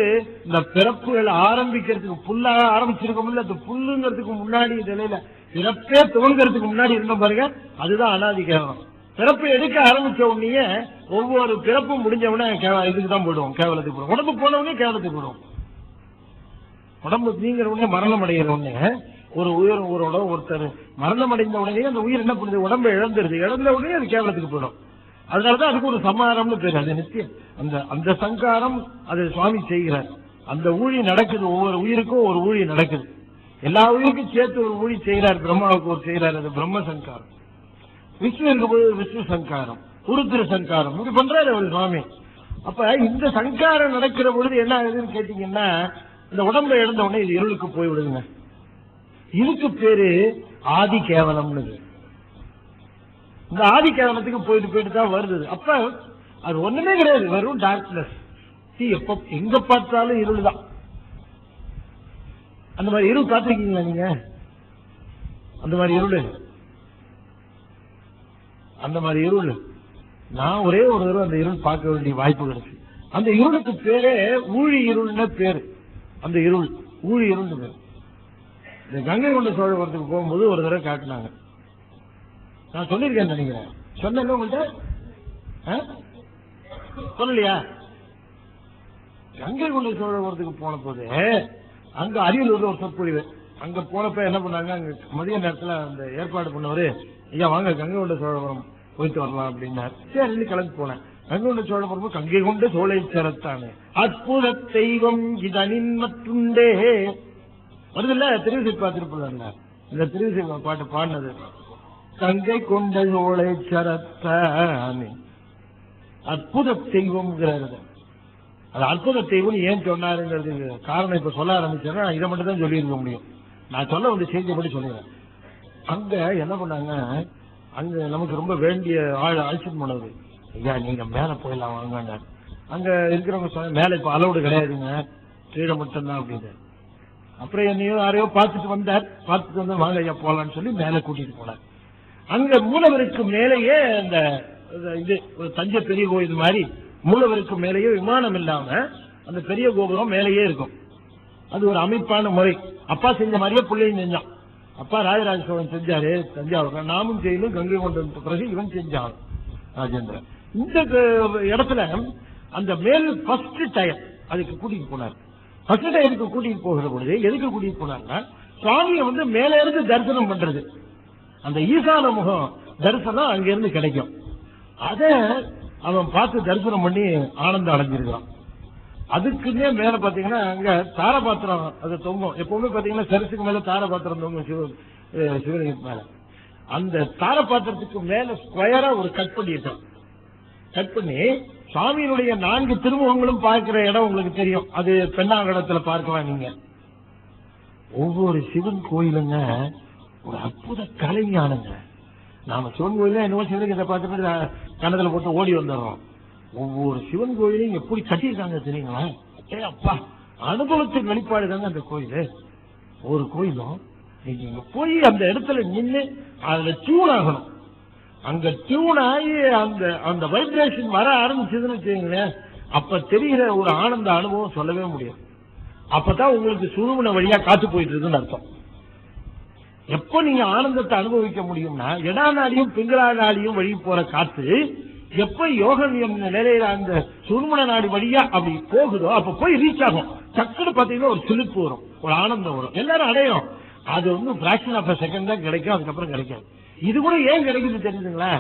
இந்த பிறப்புகள் ஆரம்பிக்கிறதுக்கு புல்லாக ஆரம்பிச்சிருக்கோம்ல, அந்த புல்லுங்கிறதுக்கு முன்னாடி நிலையில பிறப்பே துவங்கிறதுக்கு முன்னாடி இருந்தோம் பாருங்க, அதுதான் அனாதி கேவலம். பிறப்பு எடுக்க ஆரம்பிச்ச உடனே ஒவ்வொரு பிறப்பும் முடிஞ்சவனே இதுக்கு தான் போயிடுவோம், கேவலத்துக்கு போடுவோம். உடம்பு போனவனே கேவலத்துக்கு போயிடுவோம். உடம்பு நீங்கிற உடனே மரணம் அடைகிற உடனே ஒரு உயிர் ஒருத்தர் மரணம் அடைந்த உடனே அந்த உயிர் என்ன பண்ணுது, உடம்பை இழந்துருது. இழந்த உடனே அது கேவலத்துக்கு போயிடும். அதனாலதான் அதுக்கு ஒரு சமாரம்னு பேரு. அது நித்தியம். அந்த சங்காரம் அது சுவாமி செய்கிறார். அந்த ஊழி நடக்குது, ஒவ்வொரு உயிருக்கும் ஒரு ஊழி நடக்குது. எல்லா உயிருக்கும் சேர்த்து ஒரு ஊழி செய்கிறார். பிரம்மாவுக்கு ஒரு செய்கிறார், அது பிரம்ம சங்காரம். விஷ்ணு இருக்கும்போது விஷ்ணு சங்காரம், உருத்திர சங்காரம், இப்படி பண்றாரு அவர் சுவாமி. அப்ப இந்த சங்காரம் நடக்கிற பொழுது என்ன ஆகுதுன்னு கேட்டீங்கன்னா, இந்த உடம்பை இழந்த உடனே இது இருளுக்கு போய்விடுங்க. இதுக்கு பேரு ஆதி கேவலம்னு. இந்த ஆதி கேவலத்துக்கு போயிட்டு தான் வருது. அப்ப அது ஒண்ணுமே கிடையாது, வெறும் டார்க்னஸ். எப்ப எங்க பார்த்தாலும் இருள் தான். அந்த மாதிரி இருள் பார்த்திருக்கீங்களா நீங்க? அந்த மாதிரி இருள் நான் ஒரே ஒரு தடவை அந்த இருள் பார்க்க வேண்டிய வாய்ப்பு கிடைச்சு. அந்த இருளுக்கு பேரே ஊழி இருள்னு பேரு. அந்த இருள் ஊழி இருள் பேரு. இந்த கங்கை கொண்ட சோழபுரத்துக்கு போகும்போது ஒரு தடவை காட்டினாங்க. நான் சொல்லியிருக்கேன் நினைக்கிறேன். சொன்ன உங்கள்கிட்ட சொல்லலையா? கங்கை கொண்ட சோழபுரத்துக்கு போன போது அங்க அரியலூர்ல ஒரு சொற்பொழிவு. அங்க போனப்ப என்ன பண்ணாங்க, அங்க மதிய நேரத்துல அந்த ஏற்பாடு பண்ணவரு, ஐயா வாங்க கங்கை கொண்ட சோழபுரம் போயிட்டு வரலாம் அப்படின்னாரு. சரி கிளம்பி போனேன். கங்கை கொண்ட சோழபுரம் கங்கை கொண்ட சோழை சரத்தானே அற்புத தெய்வம் இதனின் மற்றுண்டே வருதுல்ல. திருவிசை திருப்பூர்ல இந்த திருவிசை பாட்டு பாடினது. கங்கை கொண்ட சோழை சரத்தானே அற்புத தெய்வம்ங்கிறது. அது அற்புத தெய்வம் ஏன் சொன்னாருங்கிறது காரணம் இப்ப சொல்ல ஆரம்பிச்சேன்னா இதை மட்டும் தான் சொல்லியிருக்க முடியும். நான் சொல்ல வந்து செஞ்சபடி சொல்லுவேன். அங்க என்ன பண்ணாங்க, அங்க நமக்கு ரொம்ப வேண்டிய அழைச்சிட்டு போனது. ஐயா நீங்க மேல போயிடலாம் வாங்க. அங்க இருக்கிறவங்க சொன்ன மேல இப்ப அலோடு கிடையாதுங்க, கீழே மட்டும்தான் அப்படின்னு. அப்புறம் என்னையும் யாரையோ பார்த்துட்டு வந்து வாங்க ஐயா போலான்னு சொல்லி மேல கூட்டிட்டு போனார். அங்க மூலவருக்கு மேலேயே இந்த இது தஞ்சை பெரிய கோயில் மாதிரி மூலவருக்கு மேலேயே விமானம் இல்லாம அந்த பெரிய கோபுரம் மேலேயே இருக்கும். அது ஒரு அமைப்பான முறை. அப்பா செஞ்ச மாதிரியே பிள்ளையும் செஞ்சான். அப்பா ராஜராஜ சோழன் செஞ்சாரு தஞ்சாவூர், நாமும் செய்யணும். கங்கை கொண்ட பிறகு இவன் செஞ்சான் ராஜேந்திரன். இந்த இடத்துல அந்த மேல் ஃபர்ஸ்ட் டயர் அதுக்கு கூட்டிட்டு போனார். ஃபர்ஸ்ட் டயருக்கு கூட்டிட்டு போகிற பொழுது எதுக்கு கூட்டிட்டு போனாருன்னா, சுவாமியை வந்து மேல இருந்து தரிசனம் பண்றது. அந்த ஈசான முகம் தரிசனம் அங்க இருந்து கிடைக்கும். அத அவன் பார்த்து தரிசனம் பண்ணி ஆனந்தம் அடைஞ்சிருக்கான். அதுக்குன்னே மேல பாத்தீங்கன்னா அங்க தாரபாத்திரம் அது தொங்கும். எப்பவுமே பாத்தீங்கன்னா சரசுக்கு மேல தாரபாத்திரம் தொங்கும் சிவலிங்கத்துக்கு மேல. அந்த தாரபாத்திரத்துக்கு மேல ஸ்கொயரா ஒரு கட் பண்ணிட்டான். கட் பண்ணி சுவாமியினுடைய 4 திருமுகங்களும் பார்க்கிற இடம் உங்களுக்கு தெரியும். அது பெண்ணாகடத்துல பார்க்கலாம் நீங்க. ஒவ்வொரு சிவன் கோயிலுங்க ஒரு அற்புத கலைஞானுங்க. நாம சிவன் கோயில என்னவோ சிவலிங்கத்தை பார்த்துட்டு கணத்துல போட்டு ஓடி வந்துடுறோம். ஒவ்வொரு சிவன் கோயிலையும் எப்படி கட்டியிருக்காங்க தெரியுங்களா? அப்பா அனுபவத்தின் வெளிப்பாடு தாங்க அந்த கோயில். ஒரு கோயிலும் நீங்க போய் அந்த இடத்துல நின்று அதுல டியூன் ஆகணும். அங்க டியூன் ஆகி அந்த வைப்ரேஷன் வர ஆரம்பிச்சதுன்னு வச்சுங்களேன், அப்ப தெரிகிற ஒரு ஆனந்த அனுபவம் சொல்லவே முடியும். அப்பதான் உங்களுக்கு சுழுமுனை வழியா காத்து போயிட்டு இருக்குன்னு அர்த்தம். எப்ப நீங்க ஆனந்தத்தை அனுபவிக்க முடியும்னா, இடா நாடியும் பிங்களா நாடியும் வழி போற காத்து எப்ப யோக நிலையில அந்த சுருமண நாடி வழியா அப்படி போகுதோ அப்ப போய் ரீச் ஆகும். டக்குன்னு பாத்தீங்கன்னா ஒரு சிலிப்பு வரும், ஒரு ஆனந்தம் வரும், எல்லாரும் அடையும். அது வந்து பிராக்ஷன் ஆஃப் செகண்ட் தான் கிடைக்கும், அதுக்கப்புறம் கிடைக்காது. இது கூட ஏன் கிடைக்குது தெரியுதுங்களா?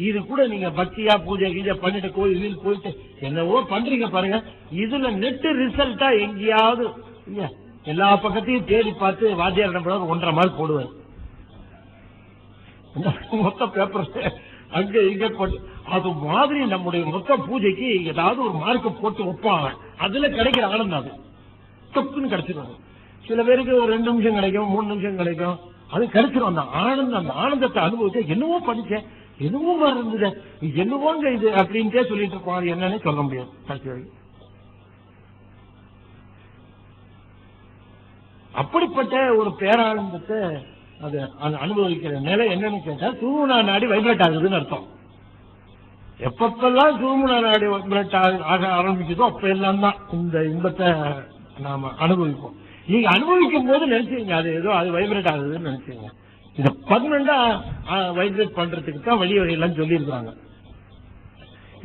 இது கூட நீங்க பக்தியா பூஜை கீஜை பண்ணிட்டு கோயில் போயிட்டு என்னவோ பண்றீங்க பாருங்க, இதுல நெட் ரிசல்ட்டா எங்கேயாவது எல்லா பக்கத்தையும் தேடி பார்த்து வாத்தியார் நம்பர் 1.5 மார்க் போடுவார். மொத்த பேப்பர் அங்க இங்க போட்டு அது மாதிரி நம்முடைய மொத்த பூஜைக்கு ஏதாவது ஒரு மார்க் போட்டு வைப்பாங்க. அதுல கிடைக்கிற ஆனந்தம் அது தப்புன்னு கிடைச்சிருவாங்க. சில பேருக்கு ஒரு 2 நிமிஷம் கிடைக்கும், 3 நிமிஷம் கிடைக்கும், அது கிடைச்சிரும். அந்த ஆனந்தத்தை அனுபவிச்ச என்னவோ படிச்சேன், என்னவோ மாதிரி இருந்தது, என்னவோங்க இது அப்படின்ட்டே சொல்லிட்டு இருப்பாங்க. என்னன்னு சொல்ல முடியாது கடைசி வரைக்கும். அப்படிப்பட்ட ஒரு பேரானந்தத்தை அது அனுபவிக்கிற நிலை என்னன்னு கேட்டா சுருமுனா நாடி வைப்ரேட் ஆகுதுன்னு அர்த்தம். எப்பப்பெல்லாம் சுருமுனா நாடி வைப்ரேட் ஆக ஆரம்பிக்குதோ அப்ப எல்லாம் தான் இந்த இன்பத்தை நாம அனுபவிப்போம். நீங்க அனுபவிக்கும் போது நினைச்சீங்க அது ஏதோ அது வைப்ரேட் ஆகுதுன்னு நினைச்சீங்க. இத பர்மனண்டா வைப்ரேட் பண்றதுக்கு தான் வழி வகையெல்லாம் சொல்லி இருக்காங்க.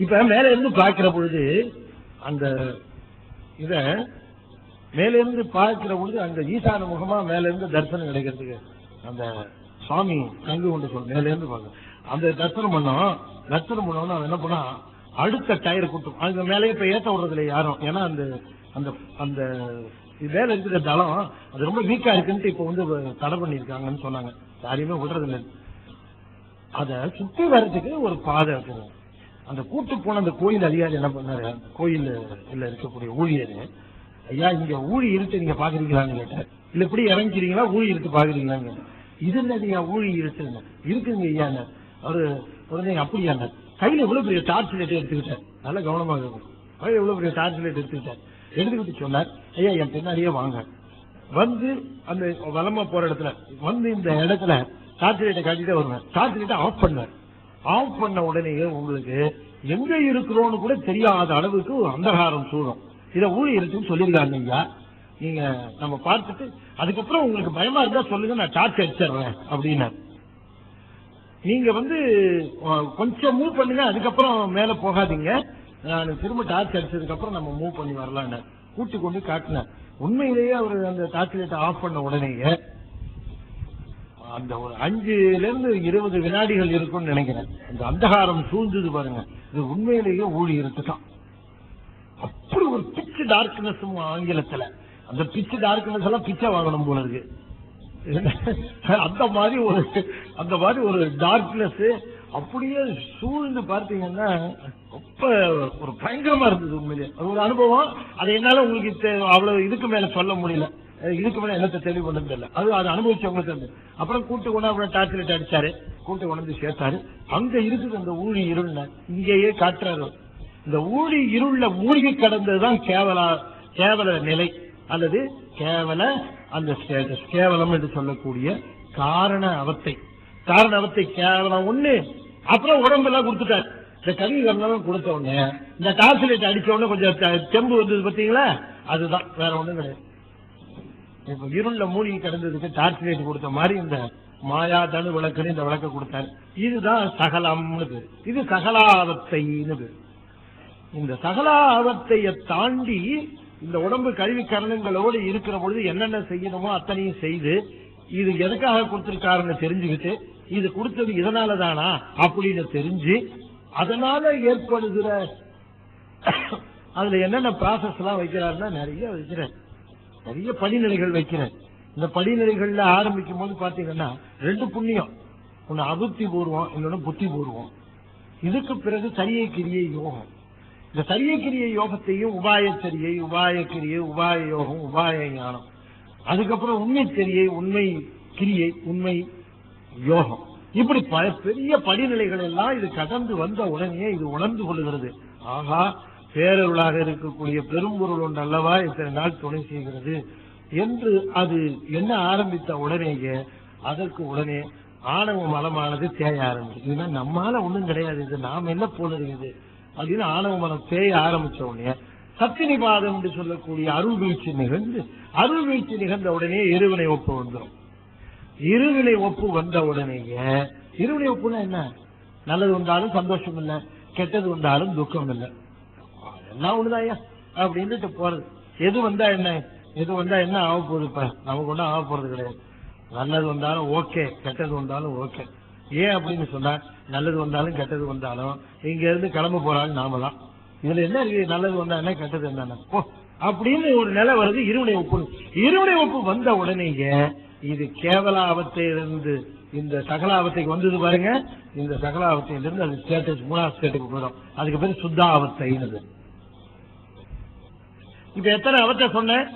இப்ப மேல இருந்து பார்க்கிற பொழுது அந்த இத மேல இருந்து பார்க்கிற பொழுது அந்த ஈசான முகமா மேல இருந்து தரிசனம் கிடைக்கிறதுக்கு அந்த சுவாமி தங்கு கொண்டு சொல்ல மேல இருந்து பார்க்க அந்த தரிசனம் பண்ணோம்னா என்ன பண்ணா அடுத்த டயர் கூட்டும் அதுக்கு மேலேயே இப்ப ஏத்த விடுறதுல யாரும். ஏன்னா அந்த அந்த அந்த மேல இருக்கிற தளம் அது ரொம்ப வீக்கா இருக்குன்ட்டு இப்ப வந்து தடை பண்ணிருக்காங்கன்னு சொன்னாங்க. யாரையுமே விடுறது இல்லை. அத சுத்தி வர்றதுக்கு ஒரு பாதை இருக்குது. அந்த கூட்டு போன அந்த கோயில் அதிகாரி என்ன பண்ணாரு, கோயில் இருக்கக்கூடிய ஊழியர், ஐயா இங்க ஊழி இருட்டு நீங்க பாக்குறீங்களான்னு கேட்டார். இல்ல இப்படி இறங்கிக்கிறீங்களா ஊழி இருட்டு பாக்குறீங்களான்னு. இது இல்லையா ஊழி இருட்டுன்னு இருக்குங்க ஐயா. அவரு உடனே அப்படியா கையில எவ்வளவு பெரிய டார்ச் லைட் எடுத்துக்கிட்டார். நல்லா கவனமாக இருக்கும். கையில எவ்வளவு பெரிய டார்ச் லைட் எடுத்துக்கிட்டு சொன்னார், ஐயா என் பின்னாடியே வாங்க. வந்து அந்த வலமா போற இடத்துல வந்து இந்த இடத்துல டார்ச் லைட்டை காட்டிட்டே வருவேன். டார்ச் லைட்டை ஆஃப் பண்ணார். ஆஃப் பண்ண உடனே உங்களுக்கு எங்க இருக்கிறோன்னு கூட தெரியாத அளவுக்கு ஒரு அந்தகாரம் சூழும். இதை ஊழி இருக்குன்னு சொல்லியிருக்காங்க ஐயா. நீங்க நம்ம பார்த்துட்டு அதுக்கப்புறம் உங்களுக்கு பயமா இருந்தா சொல்லுங்க, நான் டார்ச் அடிச்சிடுறேன் அப்படின்னா. நீங்க வந்து கொஞ்சம் மூவ் பண்ணுங்க, அதுக்கப்புறம் மேல போகாதீங்க. நான் திரும்ப டார்ச் அடிச்சதுக்கு அப்புறம் நம்ம மூவ் பண்ணி வரலான்னு கூட்டி கொண்டு காட்டினேன். உண்மையிலேயே அவர் அந்த டார்ச் லைட்டை ஆஃப் பண்ண உடனேயே அந்த ஒரு 5-20 வினாடிகள் இருக்கும்னு நினைக்கிறேன். அந்த அந்தகாரம் சூழ்ந்தது பாருங்க. இது உண்மையிலேயே ஊழி இருக்குதான். அப்படி ஒரு பிச்சு டார்க்னஸ் ஆங்கிலத்துல. அந்த பிச்சு டார்க்னஸ் எல்லாம் பிச்சை வாங்கணும் போல இருக்கு. அந்த மாதிரி ஒரு டார்க்னஸ் அப்படியே சூழ்ந்து பார்த்தீங்கன்னா ரொம்ப ஒரு பயங்கரமா இருந்தது. உண்மையிலே அது ஒரு அனுபவம். அது என்னால உங்களுக்கு அவ்வளவு இதுக்கு மேல சொல்ல முடியல. இதுக்கு மேல என்னத்தை தெளிவு பண்ணது தெரியல. அது அனுபவிச்சவங்களுக்கு இருந்து அப்புறம் கூட்டு கொண்டு டார்ச் லைட் அடிச்சாரு, கூட்டு கொண்டு சேர்த்தாரு. அங்க இருக்குது அந்த ஊழி இருள்ல இங்கேயே காட்டுறாரு. இந்த ஊழி இருள்ல மூழ்கி கடந்ததுதான் கேவல நிலை அல்லது கேவல அந்த கேவலம் என்று சொல்லக்கூடிய காரண அவத்தை. கேவலம் ஒண்ணு. அப்புறம் உடம்பெல்லாம் கொடுத்துட்டாரு. இந்த கவிகரணம் கொடுத்த உடனே இந்த டார்ச் லைட் அடிச்ச உடனே கொஞ்சம் தெம்பு வந்தது பாத்தீங்களா? அதுதான், வேற ஒண்ணும் கிடையாது. இப்ப இருள்ல மூழ்கி கிடந்ததுக்கு டார்ச் லைட் கொடுத்த மாதிரி இந்த மாயா தனு விளக்குன்னு இந்த விளக்க கொடுத்தாரு. இதுதான் சகலம்னு பேரு. இது சகலாவத்தைன்னு பேரு. இந்த சகலாவத்தையை தாண்டி இந்த உடம்பு கருவி கரணங்களோடு இருக்கிற பொழுது என்னென்ன செய்யணுமோ அத்தனையும் செய்து இது எதுக்காக கொடுத்திருக்காருன்னு தெரிஞ்சுக்கிட்டு இது கொடுத்தது இதனாலதானா அப்படின்னு தெரிஞ்சு அதனால ஏற்படுகிற அதுல என்னென்ன ப்ராசஸ் எல்லாம் வைக்கிறாருன்னா நிறைய படிநிலைகள் வைக்கிறார். இந்த படிநிலைகள்ல ஆரம்பிக்கும் போது பாத்தீங்கன்னா 2 புண்ணியம், ஒன்னு அபுத்தி பூர்வம், இன்னொன்னு புத்தி பூர்வம். இதுக்கு பிறகு சரியை கிரியை யோகம். இந்த சரியை கிரியை யோகத்தையும் உபாயச்சரியை, உபாயக்கிரியை, உபாய யோகம், உபாய ஞானம், அதுக்கப்புறம் உண்மை சரியை, உண்மை கிரியை, உண்மை யோகம், இப்படி பெரிய படிநிலைகள் எல்லாம் இது கடந்து வந்த உடனே இது உணர்ந்து கொள்ளுகிறது. ஆகா, பேரருளாக இருக்கக்கூடிய பெரும்பொருள் ஒன்று அல்லவா இத்தனை நாள் துணை செய்கிறது என்று அது என்ன ஆரம்பித்த உடனேயே அதற்கு உடனே ஆணவ மலமானது தேய ஆரம்பிச்சு. இதுனா நம்மால ஒண்ணும் கிடையாது, இது நாம என்ன போல இருக்குது அப்படின்னு ஆணவ மலம் தேய ஆரம்பிச்ச உடனே சத்தினிபாதம் என்று சொல்லக்கூடிய அருள் வீழ்ச்சி நிகழ்ந்த உடனே இருவினை ஒப்பு வந்துடும். இருவினை ஒப்பு வந்த உடனேயே, இருவினை ஒப்புனா என்ன? நல்லது வந்தாலும் சந்தோஷம் இல்லை, கெட்டது வந்தாலும் துக்கம் இல்லை, எல்லாம் ஒண்ணுதாயா அப்படின்ட்டு போறது. எது வந்தா என்ன ஆக போகுது? இப்ப நமக்கு ஒன்றும் ஆக போறது கிடையாது. நல்லது வந்தாலும் ஓகே, கெட்டது வந்தாலும் ஓகே. ஏன் அப்படின்னு சொன்னா, நல்லது வந்தாலும் கெட்டது வந்தாலும் இங்க இருந்து கிளம்ப போறாங்க நாம தான். இதுல என்ன இருக்கு? நல்லது வந்தா என்ன, கெட்டது என்ன அப்படின்னு ஒரு நிலை வருது. இருவினை ஒப்பு வந்த உடனேயே இது கேவலாவத்தையிலிருந்து இந்த சகலாவத்தைக்கு வந்தது பாருங்க. இந்த சகலாவத்தையிலிருந்து அது ஸ்டேட்டஸ் 3வது ஸ்டேட்டுக்கு போறோம். அதுக்கு பேரு சுத்தாவத்தைன்னு. இப்ப எத்தனை அவத்தை சொன்னேன்?